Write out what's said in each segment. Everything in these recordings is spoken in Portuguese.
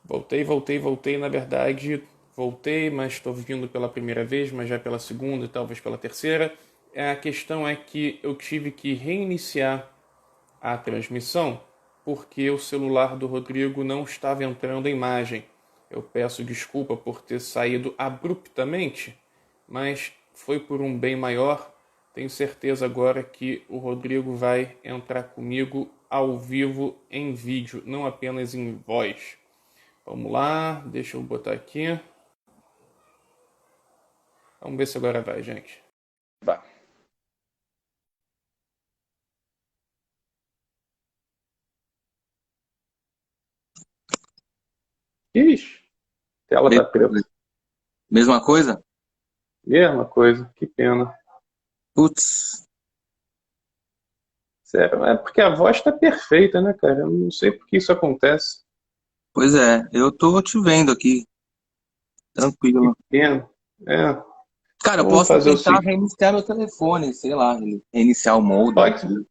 Voltei. Na verdade, voltei, mas estou vindo pela primeira vez, mas já pela segunda e talvez pela terceira. A questão é que eu tive que reiniciar a transmissão porque o celular do Rodrigo não estava entrando a imagem. Eu peço desculpa por ter saído abruptamente, mas foi por um bem maior. Tenho certeza agora que o Rodrigo vai entrar comigo ao vivo em vídeo, não apenas em voz. Vamos lá, deixa eu botar aqui. Vamos ver se agora vai, gente. Vai. Ixi, tela tá preta. Mesma coisa? Mesma coisa, que pena. Putz, Sério, é porque a voz tá perfeita, né, cara? Eu não sei por que isso acontece. pois é, eu tô te vendo aqui, Que tranquilo. pena. É, Cara, eu então vamos posso fazer o tentar seguinte. reiniciar meu telefone, sei lá, reiniciar o modem Pode, aqui.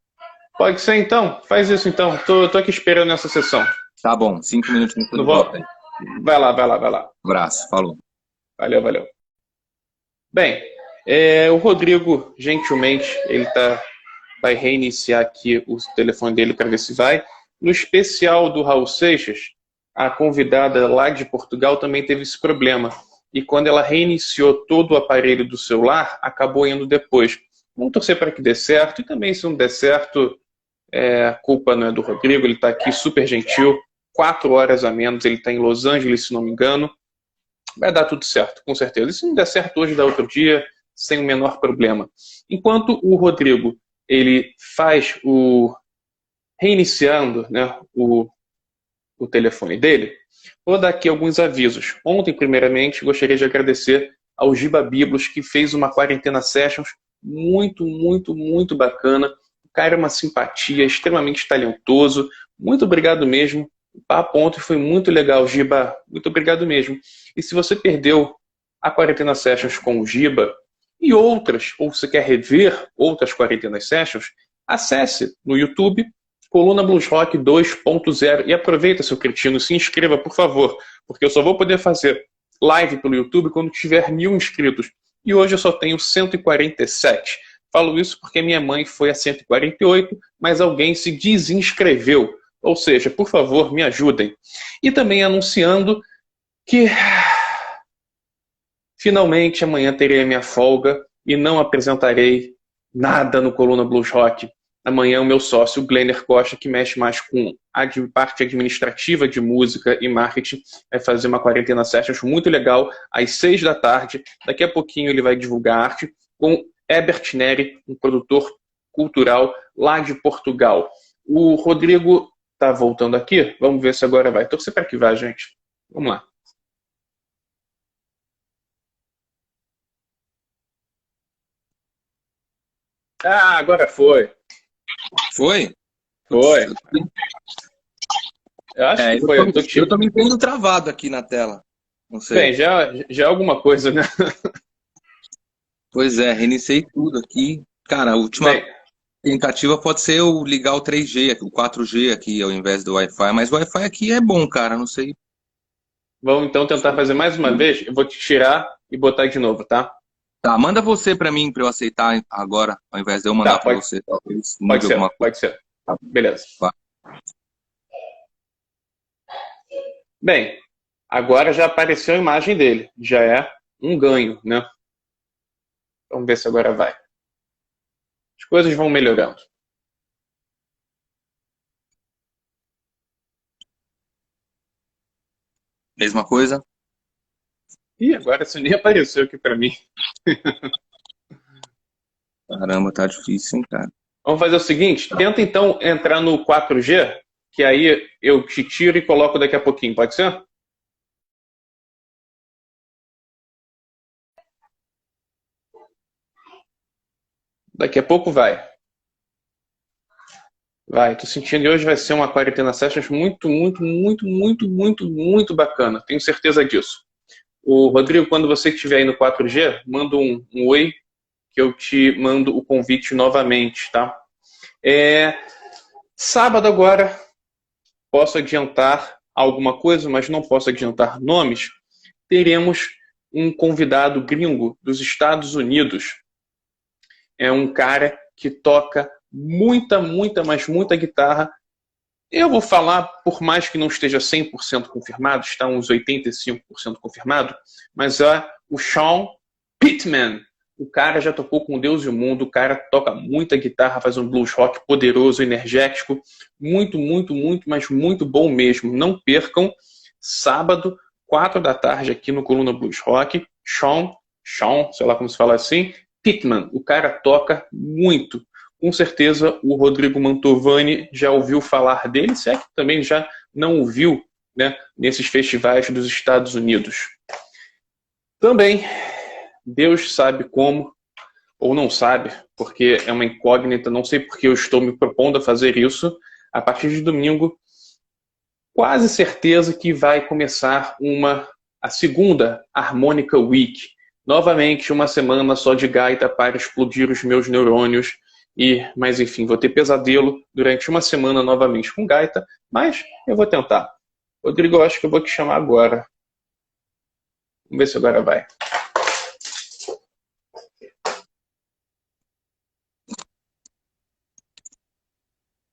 pode ser então? Faz isso então. Tô aqui esperando essa sessão. Tá bom, 5 minutinhos eu tô Não de vou. volta aí. Vai lá. Abraço, falou. Valeu. Bem, o Rodrigo, gentilmente, vai reiniciar aqui o telefone dele para ver se vai. No especial do Raul Seixas, a convidada lá de Portugal também teve esse problema. E quando ela reiniciou todo o aparelho do celular, acabou indo depois. Vamos torcer para que dê certo. E também, se não der certo, a culpa não é do Rodrigo. Ele está aqui super gentil. 4 horas a menos. Ele está em Los Angeles, se não me engano. Vai dar tudo certo, com certeza. E se não der certo hoje, dá outro dia, sem o menor problema. Enquanto o Rodrigo ele faz reiniciando, né, o telefone dele, vou dar aqui alguns avisos. Ontem, primeiramente, gostaria de agradecer ao Giba Biblos, que fez uma quarentena sessions muito bacana. O cara é uma simpatia, extremamente talentoso. Muito obrigado mesmo. O papo ontem foi muito legal, Giba. Muito obrigado mesmo. E se você perdeu a quarentena sessions com o Giba e outras, ou você quer rever outras quarentenas sessions, acesse no YouTube Coluna Blues Rock 2.0 e aproveita, seu cretino, se inscreva, por favor, porque eu só vou poder fazer live pelo YouTube quando tiver 1.000 inscritos. E hoje eu só tenho 147. Falo isso porque minha mãe foi a 148, mas alguém se desinscreveu. Ou seja, por favor, me ajudem. E também anunciando que finalmente amanhã terei a minha folga e não apresentarei nada no Coluna Blues Rock. Amanhã o meu sócio, Glenner Costa, que mexe mais com a parte administrativa de música e marketing, vai fazer uma quarentena sessions muito legal, às 6 da tarde. Daqui a pouquinho ele vai divulgar arte com Herbert Neri, um produtor cultural lá de Portugal. O Rodrigo está voltando aqui, vamos ver se agora vai. Torcer para que vá, gente. Vamos lá. Ah, agora foi. Foi? Putz, Foi. Eu acho que eu foi. tô, eu tô me vendo travado aqui na tela. Não Bem, sei. já é alguma coisa, né? Pois é, reiniciei tudo aqui. Cara, a última Bem, tentativa pode ser eu ligar o 3G, o 4G aqui ao invés do Wi-Fi, mas o Wi-Fi aqui é bom, cara. Não sei. vamos então tentar fazer mais uma vez. Eu vou te tirar e botar de novo, tá? Tá, manda você pra mim pra eu aceitar agora, ao invés de eu mandar Tá, pra você. Talvez pode mude alguma ser, coisa. pode ser. Tá, Beleza. vai. Bem, agora já apareceu a imagem dele. Já é um ganho, né? Vamos ver se agora vai. As coisas vão melhorando. Mesma coisa? Ih, agora isso nem apareceu aqui pra mim. Caramba, tá difícil, hein, cara. Vamos fazer o seguinte: tenta então entrar no 4G, que aí eu te tiro e coloco daqui a pouquinho, pode ser? Daqui a pouco vai. Vai, tô sentindo que hoje vai ser uma quarentena sessions muito bacana. Tenho certeza disso. O Rodrigo, quando você estiver aí no 4G, manda um oi que eu te mando o convite novamente, tá? Sábado agora, posso adiantar alguma coisa, mas não posso adiantar nomes, teremos um convidado gringo dos Estados Unidos. É um cara que toca muita, muita, mas muita guitarra. Eu vou falar, por mais que não esteja 100% confirmado, está uns 85% confirmado, mas é o Sean Pittman. O cara já tocou com Deus e o Mundo, o cara toca muita guitarra, faz um blues rock poderoso, energético, muito, muito, muito, mas muito bom mesmo. Não percam, sábado, 4 da tarde, aqui no Coluna Blues Rock, Sean, sei lá como se fala assim, Pittman. O cara toca muito. Com certeza o Rodrigo Mantovani já ouviu falar dele, se é que também já não ouviu, né, nesses festivais dos Estados Unidos. Também, Deus sabe como, ou não sabe, porque é uma incógnita, não sei porque eu estou me propondo a fazer isso. A partir de domingo, quase certeza que vai começar a segunda Harmonica Week. Novamente, uma semana só de gaita para explodir os meus neurônios. Mas enfim, vou ter pesadelo durante uma semana novamente com gaita, mas eu vou tentar. Rodrigo, eu acho que eu vou te chamar agora. Vamos ver se agora vai.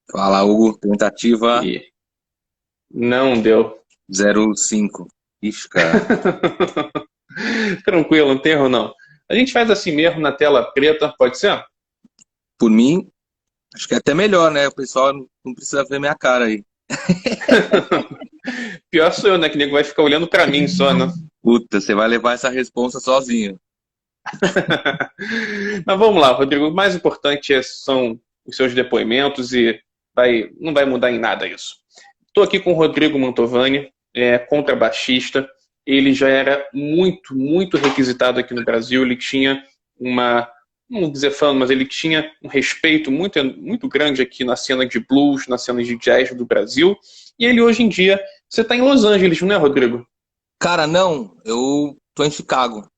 Fala, Hugo. Tentativa E não deu. 05. Ixi, cara. Tranquilo, não tem erro não. A gente faz assim mesmo na tela preta, pode ser? Por mim, acho que é até melhor, né? O pessoal não precisa ver minha cara aí. Pior sou eu, né? Que o nego vai ficar olhando pra mim só, né? Puta, você vai levar essa responsa sozinho. Mas vamos lá, Rodrigo. O mais importante são os seus depoimentos e não vai mudar em nada isso. Estou aqui com o Rodrigo Mantovani, contrabaixista. Ele já era muito, muito requisitado aqui no Brasil. Ele tinha não vou dizer fã, mas ele tinha um respeito muito, muito grande aqui na cena de blues, na cena de jazz do Brasil. E ele hoje em dia, você está em Los Angeles, não é, Rodrigo? Cara, não, eu tô em Chicago.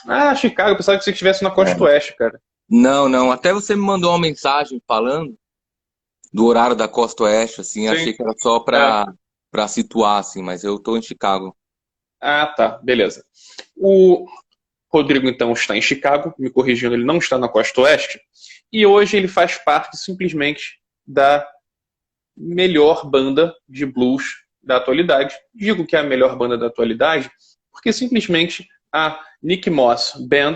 Ah, Chicago, eu pensava que você estivesse na Costa Oeste, cara. Não, não, até você me mandou uma mensagem falando do horário da Costa Oeste, assim, Sim. achei que era só pra situar, assim, mas eu tô em Chicago. Ah, tá, beleza. O Rodrigo, então, está em Chicago, me corrigindo, ele não está na Costa Oeste, e hoje ele faz parte simplesmente da melhor banda de blues da atualidade. Digo que é a melhor banda da atualidade porque simplesmente a Nick Moss Band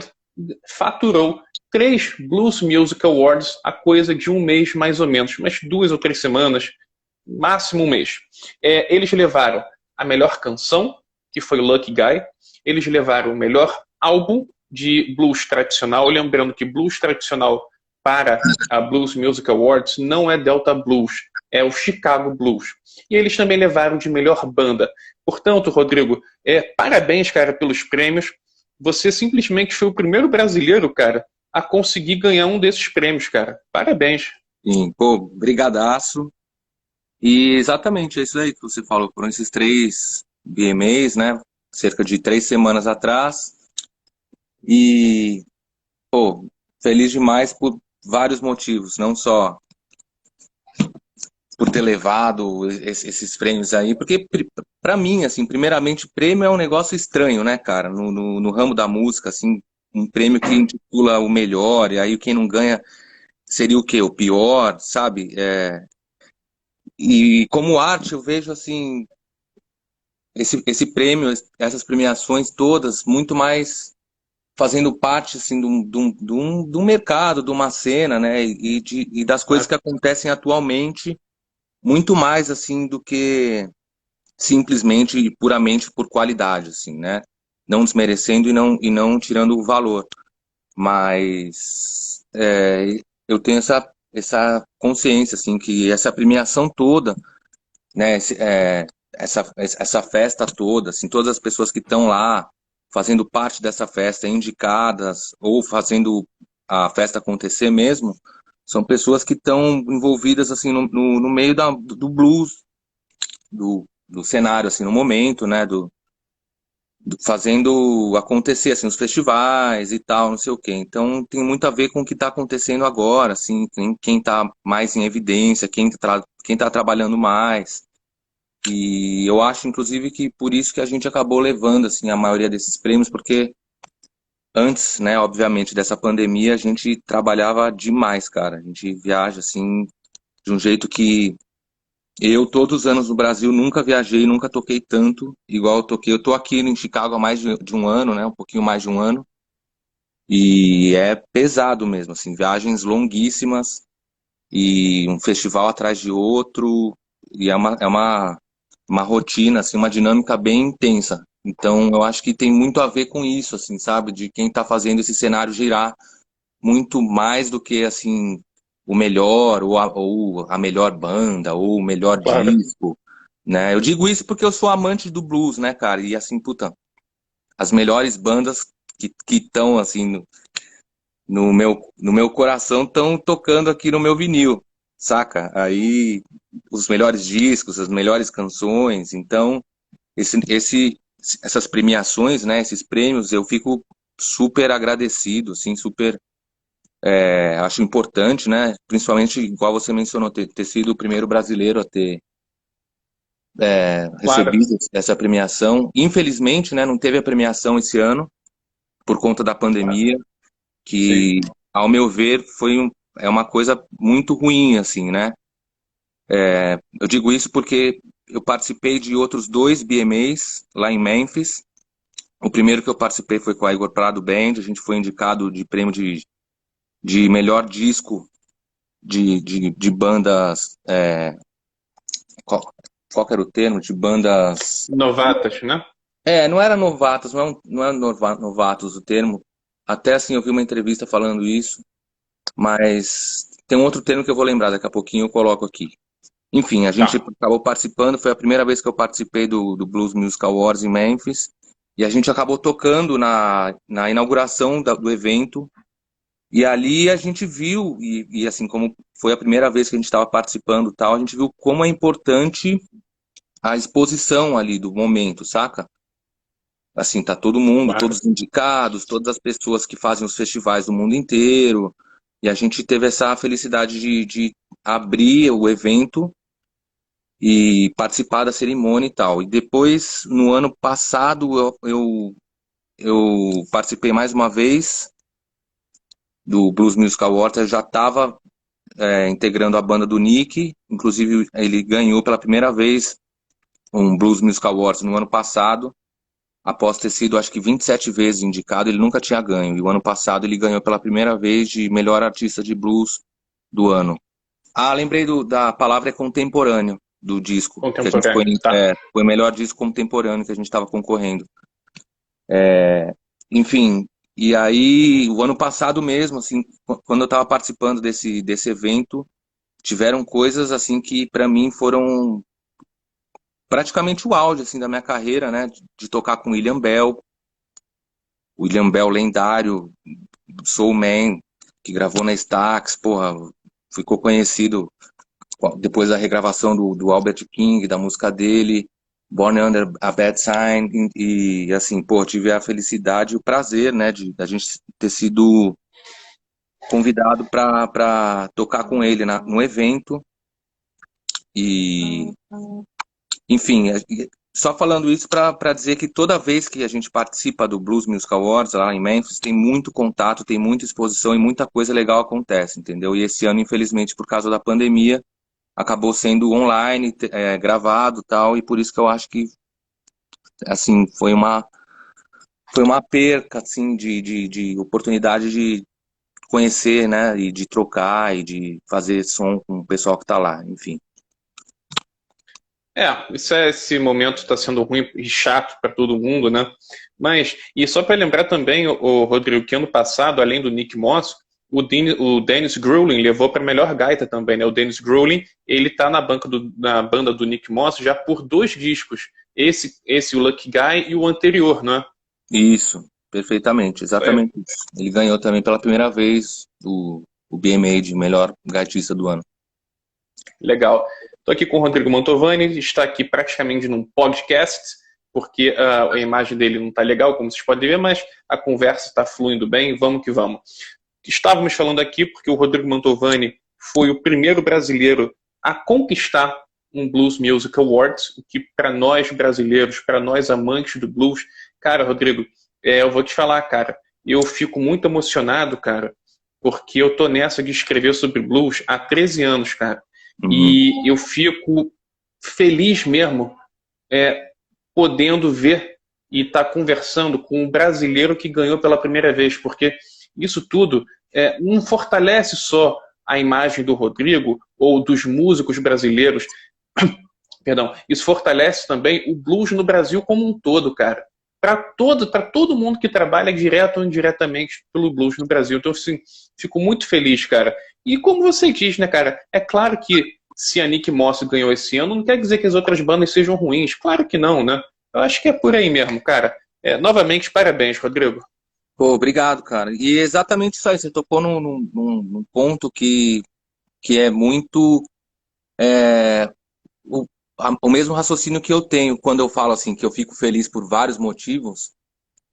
faturou 3 Blues Music Awards a coisa de um mês mais ou menos, mas 2 ou 3 semanas, máximo um mês. Eles levaram a melhor canção, que foi Lucky Guy, eles levaram o melhor álbum de blues tradicional, lembrando que blues tradicional para a Blues Music Awards não é Delta Blues, é o Chicago Blues. E eles também levaram de melhor banda. Portanto, Rodrigo, parabéns, cara, pelos prêmios. Você simplesmente foi o primeiro brasileiro, cara, a conseguir ganhar um desses prêmios, cara. Parabéns. Sim, pô, brigadaço. E exatamente, é isso aí que você falou, foram esses 3 VMAs, né? Cerca de 3 semanas atrás. E, pô, feliz demais por vários motivos, não só por ter levado esses prêmios aí, porque pra mim, assim, primeiramente, prêmio é um negócio estranho, né, cara? No ramo da música, assim, um prêmio que intitula o melhor, e aí quem não ganha seria o quê? O pior, sabe? E como arte, eu vejo, assim, esse prêmio, essas premiações todas, muito mais fazendo parte, assim, de um mercado, de uma cena, né? E das coisas que acontecem atualmente, muito mais, assim, do que simplesmente e puramente por qualidade, assim, né? Não desmerecendo e não tirando o valor. Mas eu tenho essa consciência, assim, que essa premiação toda, né? Essa festa toda, assim, todas as pessoas que estão lá fazendo parte dessa festa, indicadas ou fazendo a festa acontecer mesmo, são pessoas que estão envolvidas, assim, no meio do blues, do cenário, assim, no momento, né, fazendo acontecer, assim, os festivais e tal, não sei o quê. Então, tem muito a ver com o que está acontecendo agora, assim, quem está mais em evidência, quem tá trabalhando mais. E eu acho, inclusive, que por isso que a gente acabou levando, assim, a maioria desses prêmios, porque antes, né, obviamente, dessa pandemia, a gente trabalhava demais, cara. A gente viaja, assim, de um jeito que eu, todos os anos no Brasil, nunca viajei, nunca toquei tanto, igual eu toquei. Eu tô aqui em Chicago há mais de um ano, né, um pouquinho mais de um ano, e é pesado mesmo, assim, viagens longuíssimas, e um festival atrás de outro, e uma rotina, assim, uma dinâmica bem intensa. Então, eu acho que tem muito a ver com isso, assim, sabe? De quem está fazendo esse cenário girar muito mais do que, assim, o melhor, ou a melhor banda, ou o melhor Claro. disco, né? Eu digo isso porque eu sou amante do blues, né, cara? E, assim, puta, as melhores bandas que estão, assim, no meu coração estão tocando aqui no meu vinil, saca? Aí os melhores discos, as melhores canções. Então, essas premiações, né, esses prêmios, eu fico super agradecido, assim, super, acho importante, né? Principalmente, igual você mencionou, ter sido o primeiro brasileiro a ter Claro. recebido essa premiação. Infelizmente, né, não teve a premiação esse ano por conta da Claro. pandemia, Sim. que, ao meu ver, é uma coisa muito ruim, assim, né? Eu digo isso porque eu participei de outros dois BMAs lá em Memphis. O primeiro que eu participei foi com a Igor Prado Band. A gente foi indicado de prêmio de melhor disco de bandas. Qual que era o termo? De bandas. Novatas, né? Não era novatos, não é novatos o termo. Até assim, eu vi uma entrevista falando isso, mas tem um outro termo que eu vou lembrar daqui a pouquinho, eu coloco aqui. Enfim, a gente Tá. acabou participando, foi a primeira vez que eu participei do Blues Music Awards em Memphis, e a gente acabou tocando na inauguração do evento, e ali a gente viu, e assim, como foi a primeira vez que a gente estava participando e tal, a gente viu como é importante a exposição ali do momento, saca? Assim, tá todo mundo, Claro. todos os indicados, todas as pessoas que fazem os festivais do mundo inteiro, e a gente teve essa felicidade de abrir o evento e participar da cerimônia e tal. E depois, no ano passado, eu participei mais uma vez do Blues Music Awards. Eu já estava integrando a banda do Nick, inclusive ele ganhou pela primeira vez um Blues Music Awards no ano passado, após ter sido acho que 27 vezes indicado, ele nunca tinha ganho. E o ano passado ele ganhou pela primeira vez de melhor artista de blues do ano. Ah, lembrei da palavra contemporâneo do disco, que a gente Contemporâneo. Tá. foi o melhor disco contemporâneo que a gente estava concorrendo. Enfim, e aí, o ano passado mesmo, assim, quando eu estava participando desse evento, tiveram coisas, assim, que para mim foram praticamente o auge, assim, da minha carreira, né? De tocar com William Bell lendário, Soul Man, que gravou na Stax, porra, ficou conhecido depois da regravação do Albert King, da música dele, Born Under a Bad Sign, assim, pô, tive a felicidade e o prazer, né, de a gente ter sido convidado para tocar com ele no evento, e, enfim, só falando isso para dizer que toda vez que a gente participa do Blues Music Awards lá em Memphis, tem muito contato, tem muita exposição e muita coisa legal acontece, entendeu? E esse ano, infelizmente, por causa da pandemia, acabou sendo online, gravado e tal, e por isso que eu acho que, assim, foi uma perca, assim, de oportunidade de conhecer, né, e de trocar, e de fazer som com o pessoal que tá lá, enfim. Esse momento está sendo ruim e chato para todo mundo, né? Mas, e só para lembrar também, o Rodrigo, que ano passado, além do Nick Moss, o Dennis Growling levou para melhor gaita também, né? O Dennis Growling, ele tá na banda do Nick Moss já por 2 discos. Esse o Lucky Guy e o anterior, né? Isso, perfeitamente, É, exatamente isso. Ele ganhou também pela primeira vez o BMA de melhor gaitista do ano. legal. Estou aqui com o Rodrigo Mantovani, está aqui praticamente num podcast, porque a imagem dele não está legal, como vocês podem ver, mas a conversa está fluindo bem, vamos que vamos. Estávamos falando aqui porque o Rodrigo Mantovani foi o primeiro brasileiro a conquistar um Blues Music Awards, o que para nós brasileiros, para nós amantes do blues, cara, Rodrigo, eu vou te falar, cara, eu fico muito emocionado, cara, porque eu tô nessa de escrever sobre blues há 13 anos, cara, Uhum. e eu fico feliz mesmo podendo ver e estar conversando com um brasileiro que ganhou pela primeira vez, porque isso tudo não fortalece só a imagem do Rodrigo ou dos músicos brasileiros, perdão, isso fortalece também o blues no Brasil como um todo, cara. Para todo mundo que trabalha direto ou indiretamente pelo blues no Brasil. Então, assim, fico muito feliz, cara. E como você diz, né, cara, é claro que se a Nick Moss ganhou esse ano, não quer dizer que as outras bandas sejam ruins. Claro que não, né? Eu acho que é por aí mesmo, cara. Novamente, parabéns, Rodrigo. Pô, obrigado, cara. E exatamente isso aí, você tocou num ponto que é muito o, o mesmo raciocínio que eu tenho quando eu falo assim, que eu fico feliz por vários motivos,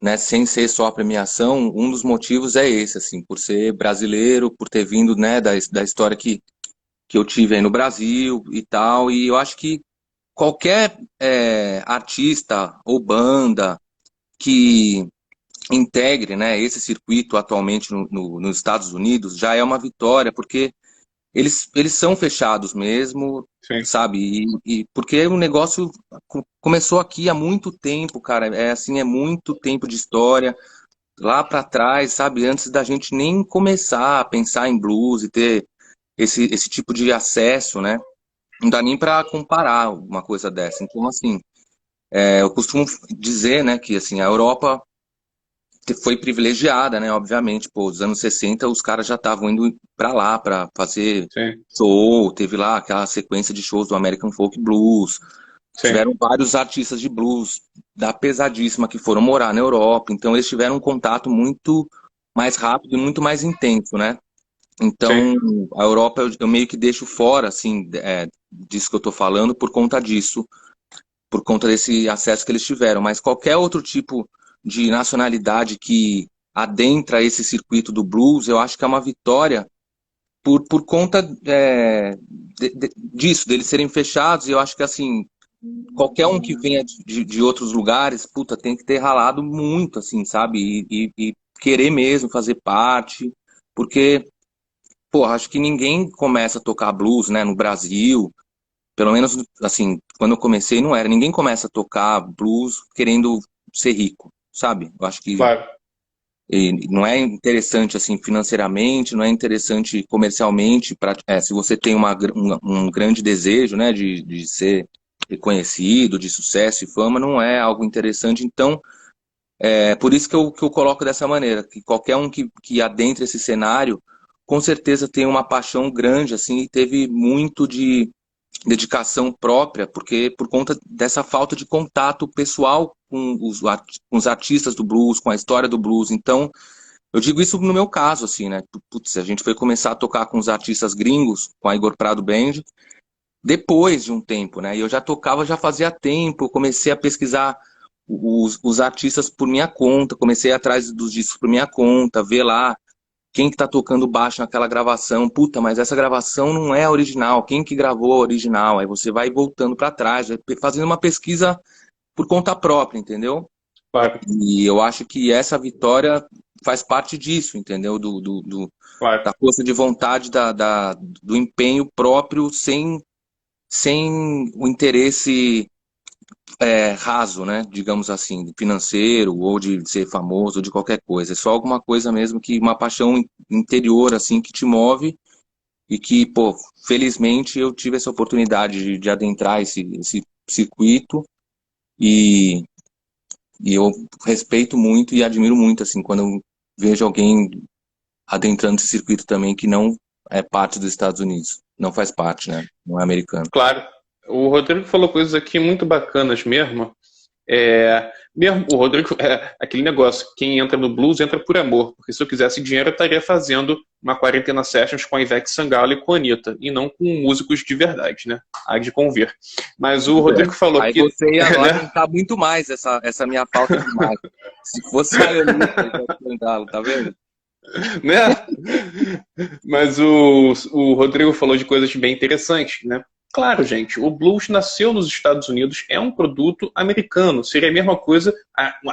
né, sem ser só a premiação. Um dos motivos é esse, assim, por ser brasileiro, por ter vindo, né, da história que eu tive aí no Brasil e tal, e eu acho que qualquer artista ou banda que integre, né, esse circuito atualmente nos Estados Unidos já é uma vitória, porque eles são fechados mesmo, Sim. sabe? E porque o negócio começou aqui há muito tempo, cara. É assim, é muito tempo de história. Lá para trás, sabe? Antes da gente nem começar a pensar em blues e ter esse tipo de acesso, né? Não dá nem para comparar uma coisa dessa. Então, assim, eu costumo dizer, né, que assim, a Europa foi privilegiada, né? Obviamente, pô, os anos 60 os caras já estavam indo pra lá pra fazer Sim, show, teve lá aquela sequência de shows do American Folk Blues, sim, tiveram vários artistas de blues da pesadíssima que foram morar na Europa, então eles tiveram um contato muito mais rápido e muito mais intenso, né? sim. Então, a Europa eu meio que deixo fora, assim, disso que eu tô falando por conta disso, por conta desse acesso que eles tiveram, mas qualquer outro tipo de nacionalidade que adentra esse circuito do blues, eu acho que é uma vitória por conta disso, deles serem fechados, e eu acho que assim, qualquer um que venha de outros lugares, puta, tem que ter ralado muito, assim, sabe? E querer mesmo fazer parte, porque, pô, acho que ninguém começa a tocar blues, né, no Brasil, pelo menos, assim, quando eu comecei não era. Ninguém começa a tocar blues querendo ser rico, sabe? Eu acho que Claro, não é interessante, assim, financeiramente, não é interessante comercialmente, se você tem um grande desejo, né, de ser reconhecido, de sucesso e fama, não é algo interessante. Então, é por isso que eu coloco dessa maneira, que qualquer um que adentre esse cenário, com certeza tem uma paixão grande, assim, e teve muito de dedicação própria, porque por conta dessa falta de contato pessoal com os artistas do blues, com a história do blues. Então, eu digo isso no meu caso, assim, né? Putz, a gente foi começar a tocar com os artistas gringos, com a Igor Prado Band, depois de um tempo, né? E eu já tocava, já fazia tempo, comecei a pesquisar os artistas por minha conta, comecei atrás dos discos por minha conta, ver lá quem que tá tocando baixo naquela gravação. Puta, mas essa gravação não é a original. Quem que gravou a original? Aí você vai voltando para trás, vai fazendo uma pesquisa por conta própria, entendeu? claro, E eu acho que essa vitória faz parte disso, entendeu? claro. Da força de vontade, do empenho próprio, sem o interesse raso, né? Digamos assim, financeiro, ou de ser famoso, ou de qualquer coisa. É só alguma coisa mesmo que, uma paixão interior, assim, que te move e que, pô, felizmente eu tive essa oportunidade de adentrar esse circuito e, e eu respeito muito e admiro muito, assim, quando eu vejo alguém adentrando esse circuito também que não é parte dos Estados Unidos, não faz parte, né? Não é americano. Claro. O Rodrigo falou coisas aqui muito bacanas mesmo. Mesmo o Rodrigo, aquele negócio, quem entra no blues entra por amor, porque se eu quisesse dinheiro eu estaria fazendo uma quarentena sessions com a Ivete Sangalo e com a Anitta, e não com músicos de verdade, né? Há de convir. Mas o Rodrigo falou Aí que, você ia né? lamentar muito mais essa minha falta de imagem. Se fosse a Anitta, tá vendo? Né? Mas o Rodrigo falou de coisas bem interessantes, né? Claro, gente, o blues nasceu nos Estados Unidos, é um produto americano. Seria a mesma coisa,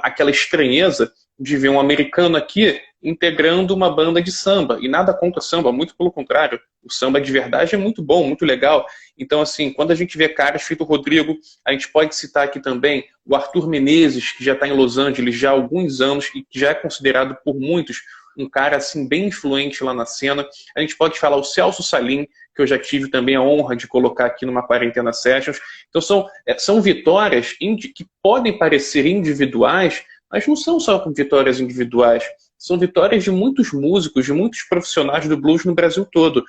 aquela estranheza de ver um americano aqui integrando uma banda de samba. E nada contra o samba, muito pelo contrário. O samba de verdade é muito bom, muito legal. Então, assim, quando a gente vê caras feito o Rodrigo, a gente pode citar aqui também o Arthur Menezes, que já está em Los Angeles já há alguns anos e que já é considerado por muitos um cara assim bem influente lá na cena. A gente pode falar o Celso Salim, que eu já tive também a honra de colocar aqui numa Quarentena Sessions. Então são vitórias que podem parecer individuais, mas não são só vitórias individuais. São vitórias de muitos músicos, de muitos profissionais do blues no Brasil todo.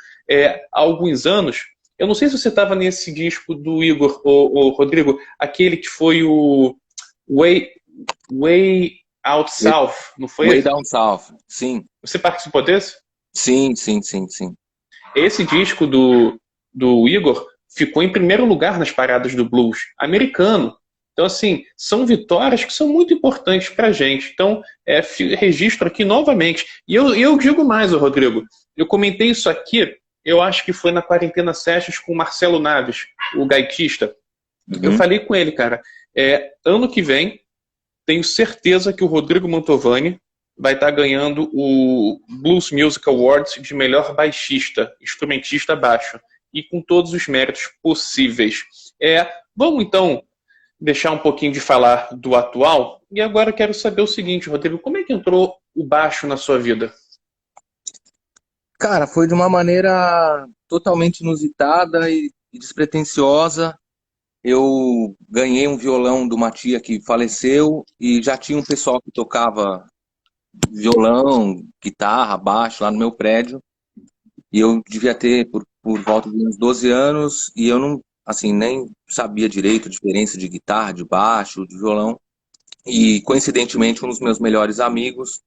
Há alguns anos, eu não sei se você estava nesse disco do Igor, o Rodrigo, aquele que foi o Way, Way Out South, não Way foi? Down South, sim. Você participou desse? Sim, sim, sim, sim. Esse disco do Igor ficou em primeiro lugar nas paradas do blues americano. Então, assim, são vitórias que são muito importantes para a gente. Então, registro aqui novamente. E eu digo mais, Rodrigo. Eu comentei isso aqui, eu acho que foi na Quarentena Sessions com o Marcelo Naves, o gaitista. Eu Uhum. falei com ele, cara, ano que vem, tenho certeza que o Rodrigo Mantovani vai estar ganhando o Blues Music Awards de melhor baixista, instrumentista baixo, e com todos os méritos possíveis. Vamos então deixar um pouquinho de falar do atual, e agora eu quero saber o seguinte, Rodrigo, como é que entrou o baixo na sua vida? Cara, foi de uma maneira totalmente inusitada e despretensiosa. Eu ganhei um violão de uma tia que faleceu e já tinha um pessoal que tocava violão, guitarra, baixo lá no meu prédio. E eu devia ter por volta de uns 12 anos e eu não, assim, nem sabia direito a diferença de guitarra, de baixo, de violão. E coincidentemente, um dos meus melhores amigos,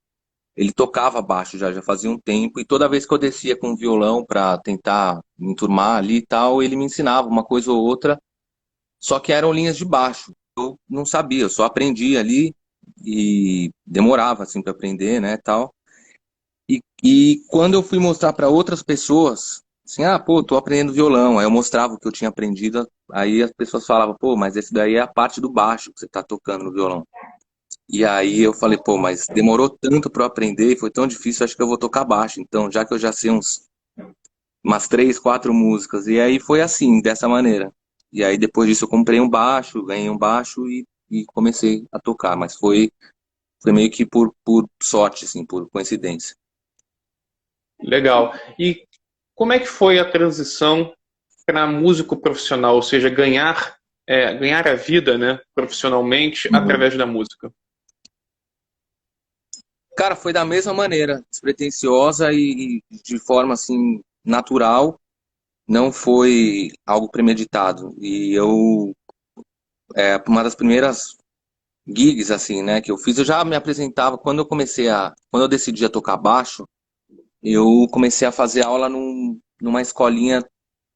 ele tocava baixo já fazia um tempo, e toda vez que eu descia com o violão para tentar me enturmar ali e tal, ele me ensinava uma coisa ou outra, só que eram linhas de baixo. Eu não sabia, eu só aprendia ali e demorava assim para aprender, né, tal. E quando eu fui mostrar para outras pessoas, assim, pô, tô aprendendo violão, aí eu mostrava o que eu tinha aprendido, aí as pessoas falavam, pô, mas esse daí é a parte do baixo que você tá tocando no violão. E aí eu falei, pô, mas demorou tanto para eu aprender, foi tão difícil, acho que eu vou tocar baixo. Então, já que eu já sei umas três, quatro músicas, e aí foi assim, dessa maneira. E aí depois disso eu comprei um baixo, ganhei um baixo e comecei a tocar, mas foi meio que por sorte, assim, por coincidência. Legal. E como é que foi a transição para músico profissional, ou seja, ganhar a vida, né, profissionalmente Uhum. através da música? Cara, foi da mesma maneira, despretensiosa e de forma assim natural, não foi algo premeditado. E uma das primeiras gigs assim, né, que eu fiz, eu já me apresentava quando eu decidi a tocar baixo, eu comecei a fazer aula numa escolinha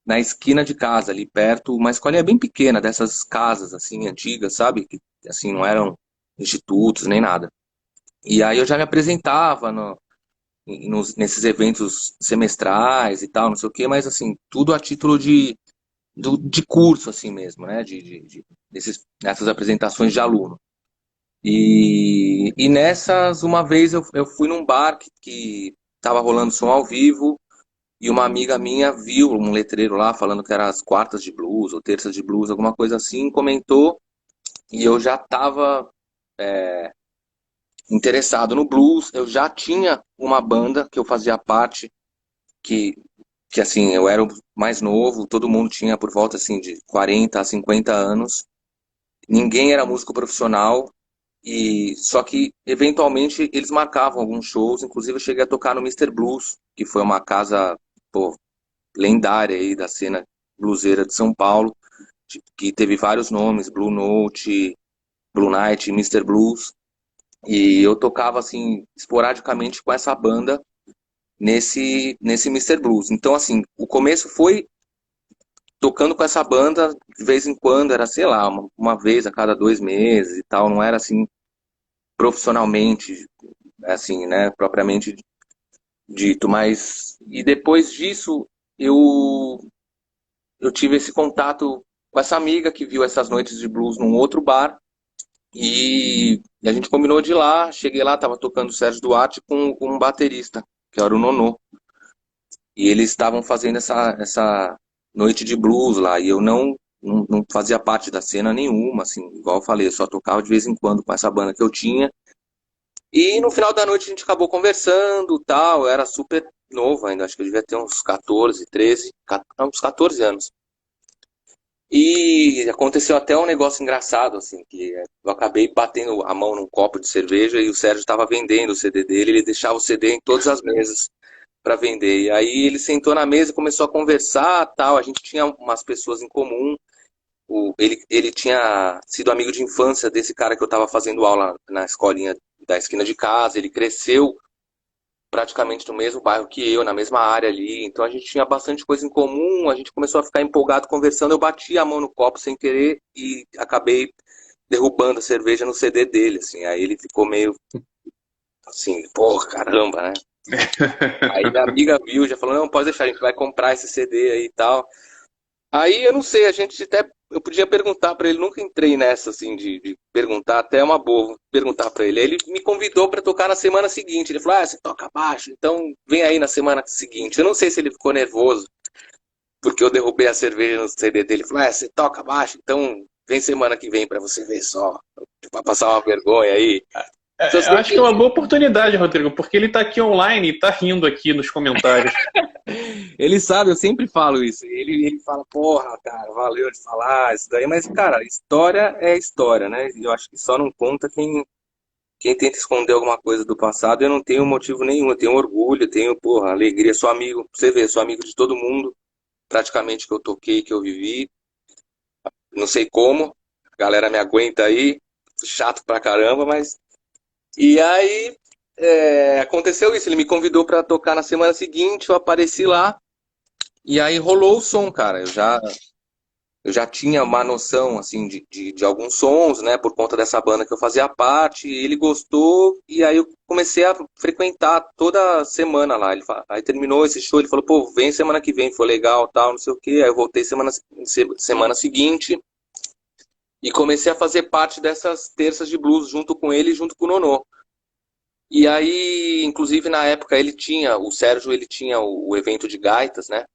na esquina de casa, ali perto, uma escolinha bem pequena, dessas casas assim antigas, sabe? Que assim não eram institutos nem nada. E aí eu já me apresentava nesses eventos semestrais e tal, não sei o quê, mas assim, tudo a título de curso assim mesmo, né? Nessas apresentações de aluno. E nessas, uma vez eu fui num bar que tava rolando som ao vivo e uma amiga minha viu um letreiro lá falando que era as quartas de blues ou terças de blues, alguma coisa assim, comentou e eu já tava interessado no blues, eu já tinha uma banda que eu fazia parte, que, que assim, eu era o mais novo, todo mundo tinha por volta assim de 40 a 50 anos, ninguém era músico profissional, e só que eventualmente eles marcavam alguns shows, inclusive eu cheguei a tocar no Mister Blues, que foi uma casa, pô, lendária aí da cena bluseira de São Paulo, que teve vários nomes, Blue Note, Blue Night, Mister Blues, e eu tocava assim esporadicamente com essa banda nesse Mister Blues. Então assim, o começo foi tocando com essa banda de vez em quando, era, sei lá, uma vez a cada 2 meses e tal, não era assim profissionalmente, assim, né, propriamente dito, mas e depois disso eu eu tive esse contato com essa amiga que viu essas noites de blues num outro bar. E a gente combinou de ir lá. Cheguei lá, tava tocando o Sérgio Duarte com um baterista, que era o Nonô. E eles estavam fazendo essa noite de blues lá. E eu não fazia parte da cena nenhuma, assim, igual eu falei, eu só tocava de vez em quando com essa banda que eu tinha. E no final da noite a gente acabou conversando, tal. Eu era super novo ainda, acho que eu devia ter uns 14, 13, uns 14 anos. E aconteceu até um negócio engraçado, assim, que eu acabei batendo a mão num copo de cerveja e o Sérgio estava vendendo o CD dele, ele deixava o CD em todas as mesas para vender. E aí ele sentou na mesa e começou a conversar, tal. A gente tinha umas pessoas em comum. Ele tinha sido amigo de infância desse cara que eu estava fazendo aula na escolinha da esquina de casa. Ele cresceu praticamente no mesmo bairro que eu, na mesma área ali. Então a gente tinha bastante coisa em comum, a gente começou a ficar empolgado conversando. Eu bati a mão no copo sem querer e acabei derrubando a cerveja no CD dele, assim. Aí ele ficou meio assim, porra, caramba, né? Aí minha amiga viu, já falou, não, pode deixar, a gente vai comprar esse CD aí e tal. Aí eu não sei, a gente até. Eu podia perguntar pra ele, nunca entrei nessa, assim, de perguntar, até é uma boa, vou perguntar pra ele. Aí ele me convidou pra tocar na semana seguinte. Ele falou, você toca baixo, então vem aí na semana seguinte. Eu não sei se ele ficou nervoso, porque eu derrubei a cerveja no CD dele. Ele falou, você toca baixo, então vem semana que vem pra você ver só. Vai passar uma vergonha aí. Então, Eu acho que é uma boa oportunidade, Rodrigo, porque ele está aqui online e está rindo aqui nos comentários. ele sabe, eu sempre falo isso. Ele fala, porra, cara, valeu de falar isso daí. Mas, cara, história é história, né? Eu acho que só não conta quem tenta esconder alguma coisa do passado. Eu não tenho motivo nenhum, eu tenho orgulho, eu tenho, porra, alegria. Sou amigo, pra você ver, sou amigo de todo mundo, praticamente que eu toquei, que eu vivi. Não sei como, a galera me aguenta aí, chato pra caramba, mas. E aí, aconteceu isso. Ele me convidou pra tocar na semana seguinte, eu apareci lá. E aí rolou o som, cara. Eu já tinha uma noção, assim, de alguns sons, né? Por conta dessa banda que eu fazia parte. E ele gostou, e aí eu comecei a frequentar toda semana lá. Aí terminou esse show, ele falou, pô, vem semana que vem, foi legal, tal, não sei o quê. Aí eu voltei semana seguinte e comecei a fazer parte dessas terças de blues junto com ele e junto com o Nonô. E aí, inclusive, na época, o Sérgio, ele tinha o evento de gaitas, né?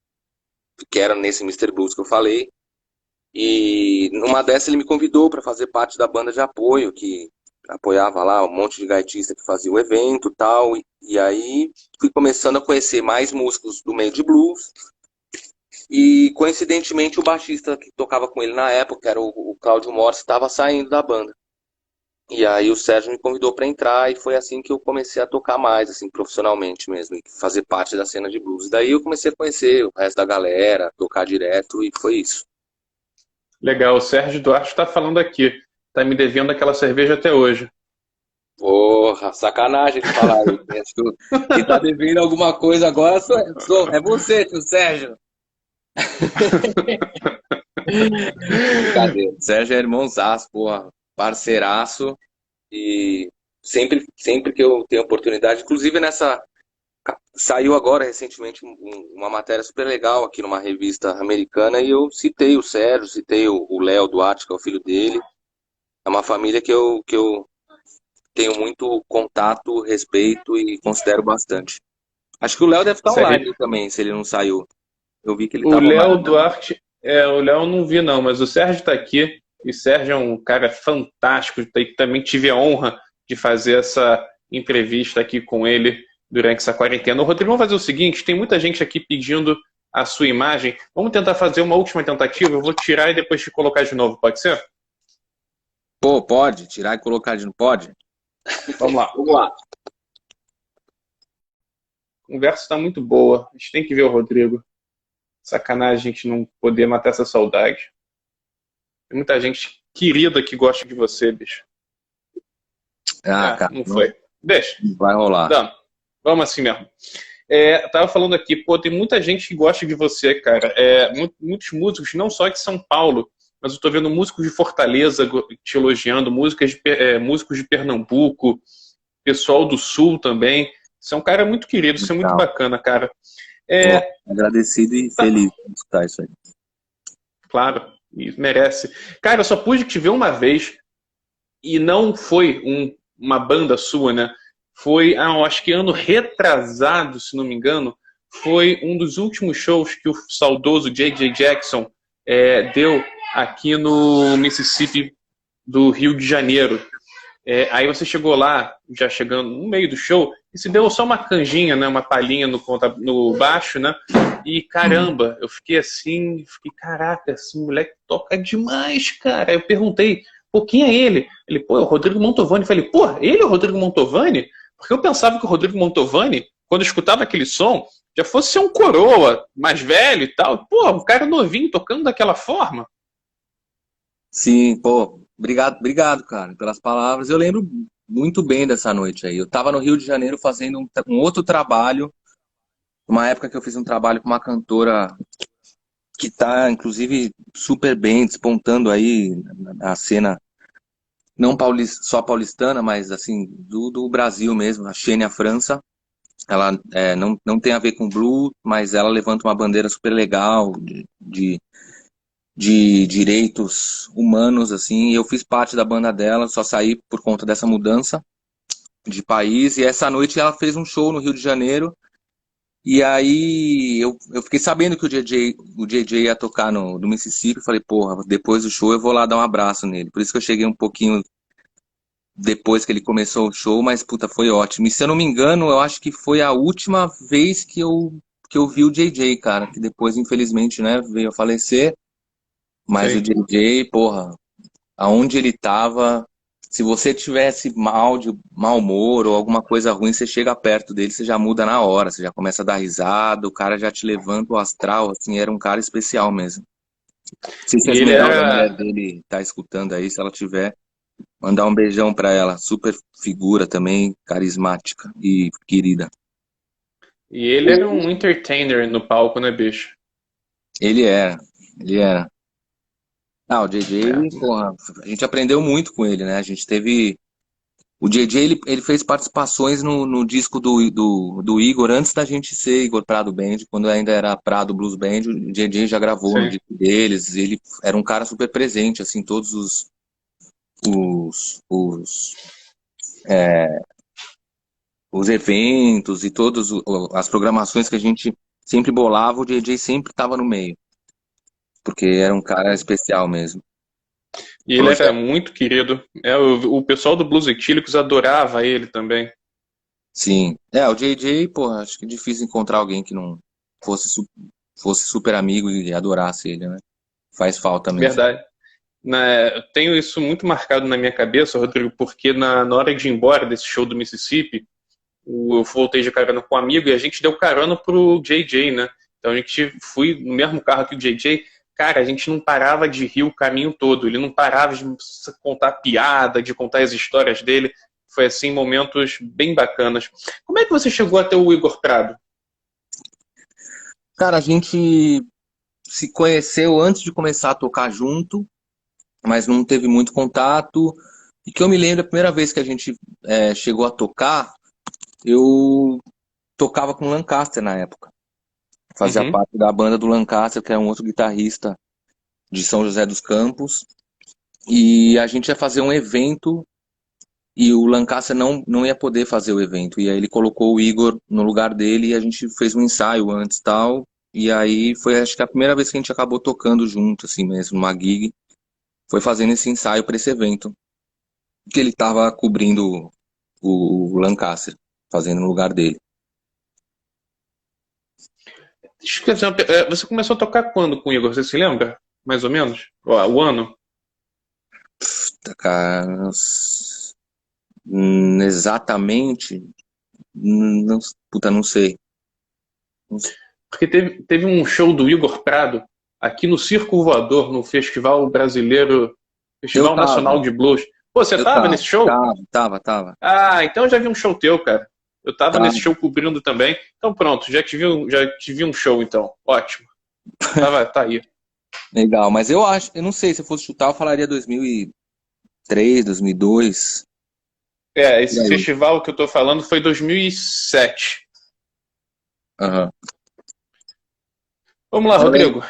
Que era nesse Mister Blues que eu falei. E numa dessas ele me convidou para fazer parte da banda de apoio, que apoiava lá um monte de gaitista que fazia o evento e tal. E aí fui começando a conhecer mais músicos do meio de blues. E coincidentemente o baixista que tocava com ele na época, que era o Cláudio Morse, estava saindo da banda. E aí o Sérgio me convidou para entrar e foi assim que eu comecei a tocar mais, assim, profissionalmente mesmo, e fazer parte da cena de blues. Daí eu comecei a conhecer o resto da galera, tocar direto e foi isso. Legal, o Sérgio Duarte está falando aqui. Está me devendo aquela cerveja até hoje. Porra, sacanagem de falar isso. Né? Acho que quem tá devendo alguma coisa agora é você, tio Sérgio. Brincadeira. Sérgio é irmãozaço, porra, parceiraço. E sempre que eu tenho oportunidade, inclusive saiu agora recentemente uma matéria super legal aqui numa revista americana e eu citei o Sérgio, citei o Léo Duarte, que é o filho dele. É uma família que eu tenho muito contato, respeito e considero bastante. Acho que o Léo deve estar online também, se ele não saiu. Eu vi que ele O estava Léo online. Duarte, o Léo não vi não, mas o Sérgio está aqui. E o Sérgio é um cara fantástico. Também tive a honra de fazer essa entrevista aqui com ele durante essa quarentena. Rodrigo, vamos fazer o seguinte: tem muita gente aqui pedindo a sua imagem. Vamos tentar fazer uma última tentativa. Eu vou tirar e depois te colocar de novo, pode ser? Pô, pode? Tirar e colocar de novo? Pode? Vamos lá. Vamos lá. A conversa está muito boa. A gente tem que ver o Rodrigo. Sacanagem a gente não poder matar essa saudade. Tem muita gente querida que gosta de você, bicho. Cara, não foi. Deixa. Vai rolar. Vamos assim mesmo. Tava falando aqui, pô, tem muita gente que gosta de você, cara. Muitos músicos, não só de São Paulo, mas eu tô vendo músicos de Fortaleza te elogiando, músicos de Pernambuco, pessoal do Sul também. Você é um cara muito querido, isso é muito bacana, cara. Agradecido e feliz de escutar isso aí. Claro, e merece. Cara, eu só pude te ver uma vez e não foi uma banda sua, né? Foi, eu acho que ano retrasado, se não me engano, foi um dos últimos shows que o saudoso J.J. Jackson deu aqui no Mississippi do Rio de Janeiro. Aí você chegou lá, já chegando no meio do show, e se deu só uma canjinha, né, uma palhinha no baixo, né? E caramba, eu fiquei assim, caraca, esse moleque toca demais, cara. Eu perguntei, pô, quem é ele? Ele, pô, é o Rodrigo Mantovani. Eu falei, pô, ele é o Rodrigo Mantovani? Porque eu pensava que o Rodrigo Mantovani, quando eu escutava aquele som, já fosse ser um coroa mais velho e tal. Pô, um cara novinho tocando daquela forma. Sim, pô, obrigado, cara, pelas palavras. Eu lembro muito bem dessa noite aí. Eu tava no Rio de Janeiro fazendo um outro trabalho, uma época que eu fiz um trabalho com uma cantora que tá, inclusive, super bem, despontando aí na cena, não só paulistana, mas assim, do Brasil mesmo, a Xênia França. Ela não tem a ver com blues, mas ela levanta uma bandeira super legal de direitos humanos, assim, e eu fiz parte da banda dela, só saí por conta dessa mudança de país, e essa noite ela fez um show no Rio de Janeiro, e aí eu fiquei sabendo que o JJ ia tocar no Mississippi, falei, porra, depois do show eu vou lá dar um abraço nele, por isso que eu cheguei um pouquinho depois que ele começou o show, mas puta, foi ótimo, e se eu não me engano, eu acho que foi a última vez que eu vi o JJ, cara, que depois, infelizmente, né, veio a falecer. Mas o Sim. JJ, porra, aonde ele tava, se você tivesse de mau humor ou alguma coisa ruim, você chega perto dele, você já muda na hora, você já começa a dar risada, o cara já te levanta o astral, assim, era um cara especial mesmo. Não sei se a E ele Esmeralda, a mulher era. dele, tá escutando aí, se ela tiver, mandar um beijão pra ela. Super figura também, carismática e querida. E ele era um entertainer no palco, né, bicho? Ele era, ele era. Ah, o JJ, É. porra, a gente aprendeu muito com ele, né? A gente teve. O JJ, ele fez participações no disco do Igor, antes da gente ser Igor Prado Band, quando ainda era Prado Blues Band, o JJ já gravou no Sim. disco deles, ele era um cara super presente, assim, todos os, os, os eventos e todas as programações que a gente sempre bolava, o JJ sempre estava no meio, porque era um cara especial mesmo. E ele era Projeto. muito querido. O pessoal do Blues Etílicos adorava ele também. Sim. O JJ, pô, acho que é difícil encontrar alguém que não fosse, fosse super amigo e adorasse ele, né? Faz falta mesmo. Verdade. Eu tenho isso muito marcado na minha cabeça, Rodrigo, porque na hora de ir embora desse show do Mississippi, eu voltei de carona com um amigo e a gente deu carona pro JJ, né? Então a gente foi no mesmo carro que o JJ. Cara, a gente não parava de rir o caminho todo. Ele não parava de contar piada, de contar as histórias dele. Foi assim, momentos bem bacanas. Como é que você chegou até o Igor Prado? Cara, a gente se conheceu antes de começar a tocar junto, mas não teve muito contato. E que eu me lembro, a primeira vez que a gente chegou a tocar, eu tocava com o Lancaster na época. Fazia Uhum. parte da banda do Lancaster, que é um outro guitarrista de São José dos Campos. E a gente ia fazer um evento e o Lancaster não ia poder fazer o evento. E aí ele colocou o Igor no lugar dele e a gente fez um ensaio antes e tal. E aí foi, acho que a primeira vez que a gente acabou tocando junto, assim mesmo, numa gig, foi fazendo esse ensaio para esse evento. Que ele tava cobrindo o Lancaster, fazendo no lugar dele. Deixa eu fazer você começou a tocar quando com o Igor? Você se lembra? Mais ou menos? O ano? Tá, cara, exatamente, não, puta, não sei. Não sei. Porque teve um show do Igor Prado aqui no Circo Voador, no Festival Brasileiro, Eu Festival tava, Nacional de Blues. Pô, você eu tava nesse tava, show? tava. Ah, então eu já vi um show teu, cara. Eu tava nesse Tava. show cobrindo também. Então pronto, já te vi um show então. Ótimo. Tá aí. Legal, mas eu não sei, se eu fosse chutar, eu falaria 2003, 2002, por Esse aí. festival que eu tô falando foi 2007. Aham. Vamos lá, Eu lembro. Rodrigo.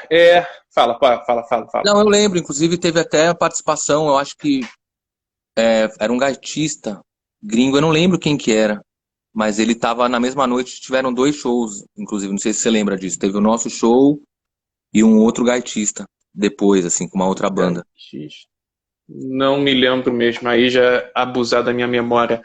Fala. Não, eu lembro, inclusive teve até a participação, eu acho que era um gaitista gringo, eu não lembro quem que era, mas ele tava na mesma noite, tiveram dois shows, inclusive, não sei se você lembra disso. Teve o nosso show e um outro gaitista depois, assim, com uma outra banda. Não me lembro mesmo, aí já é abusar da minha memória.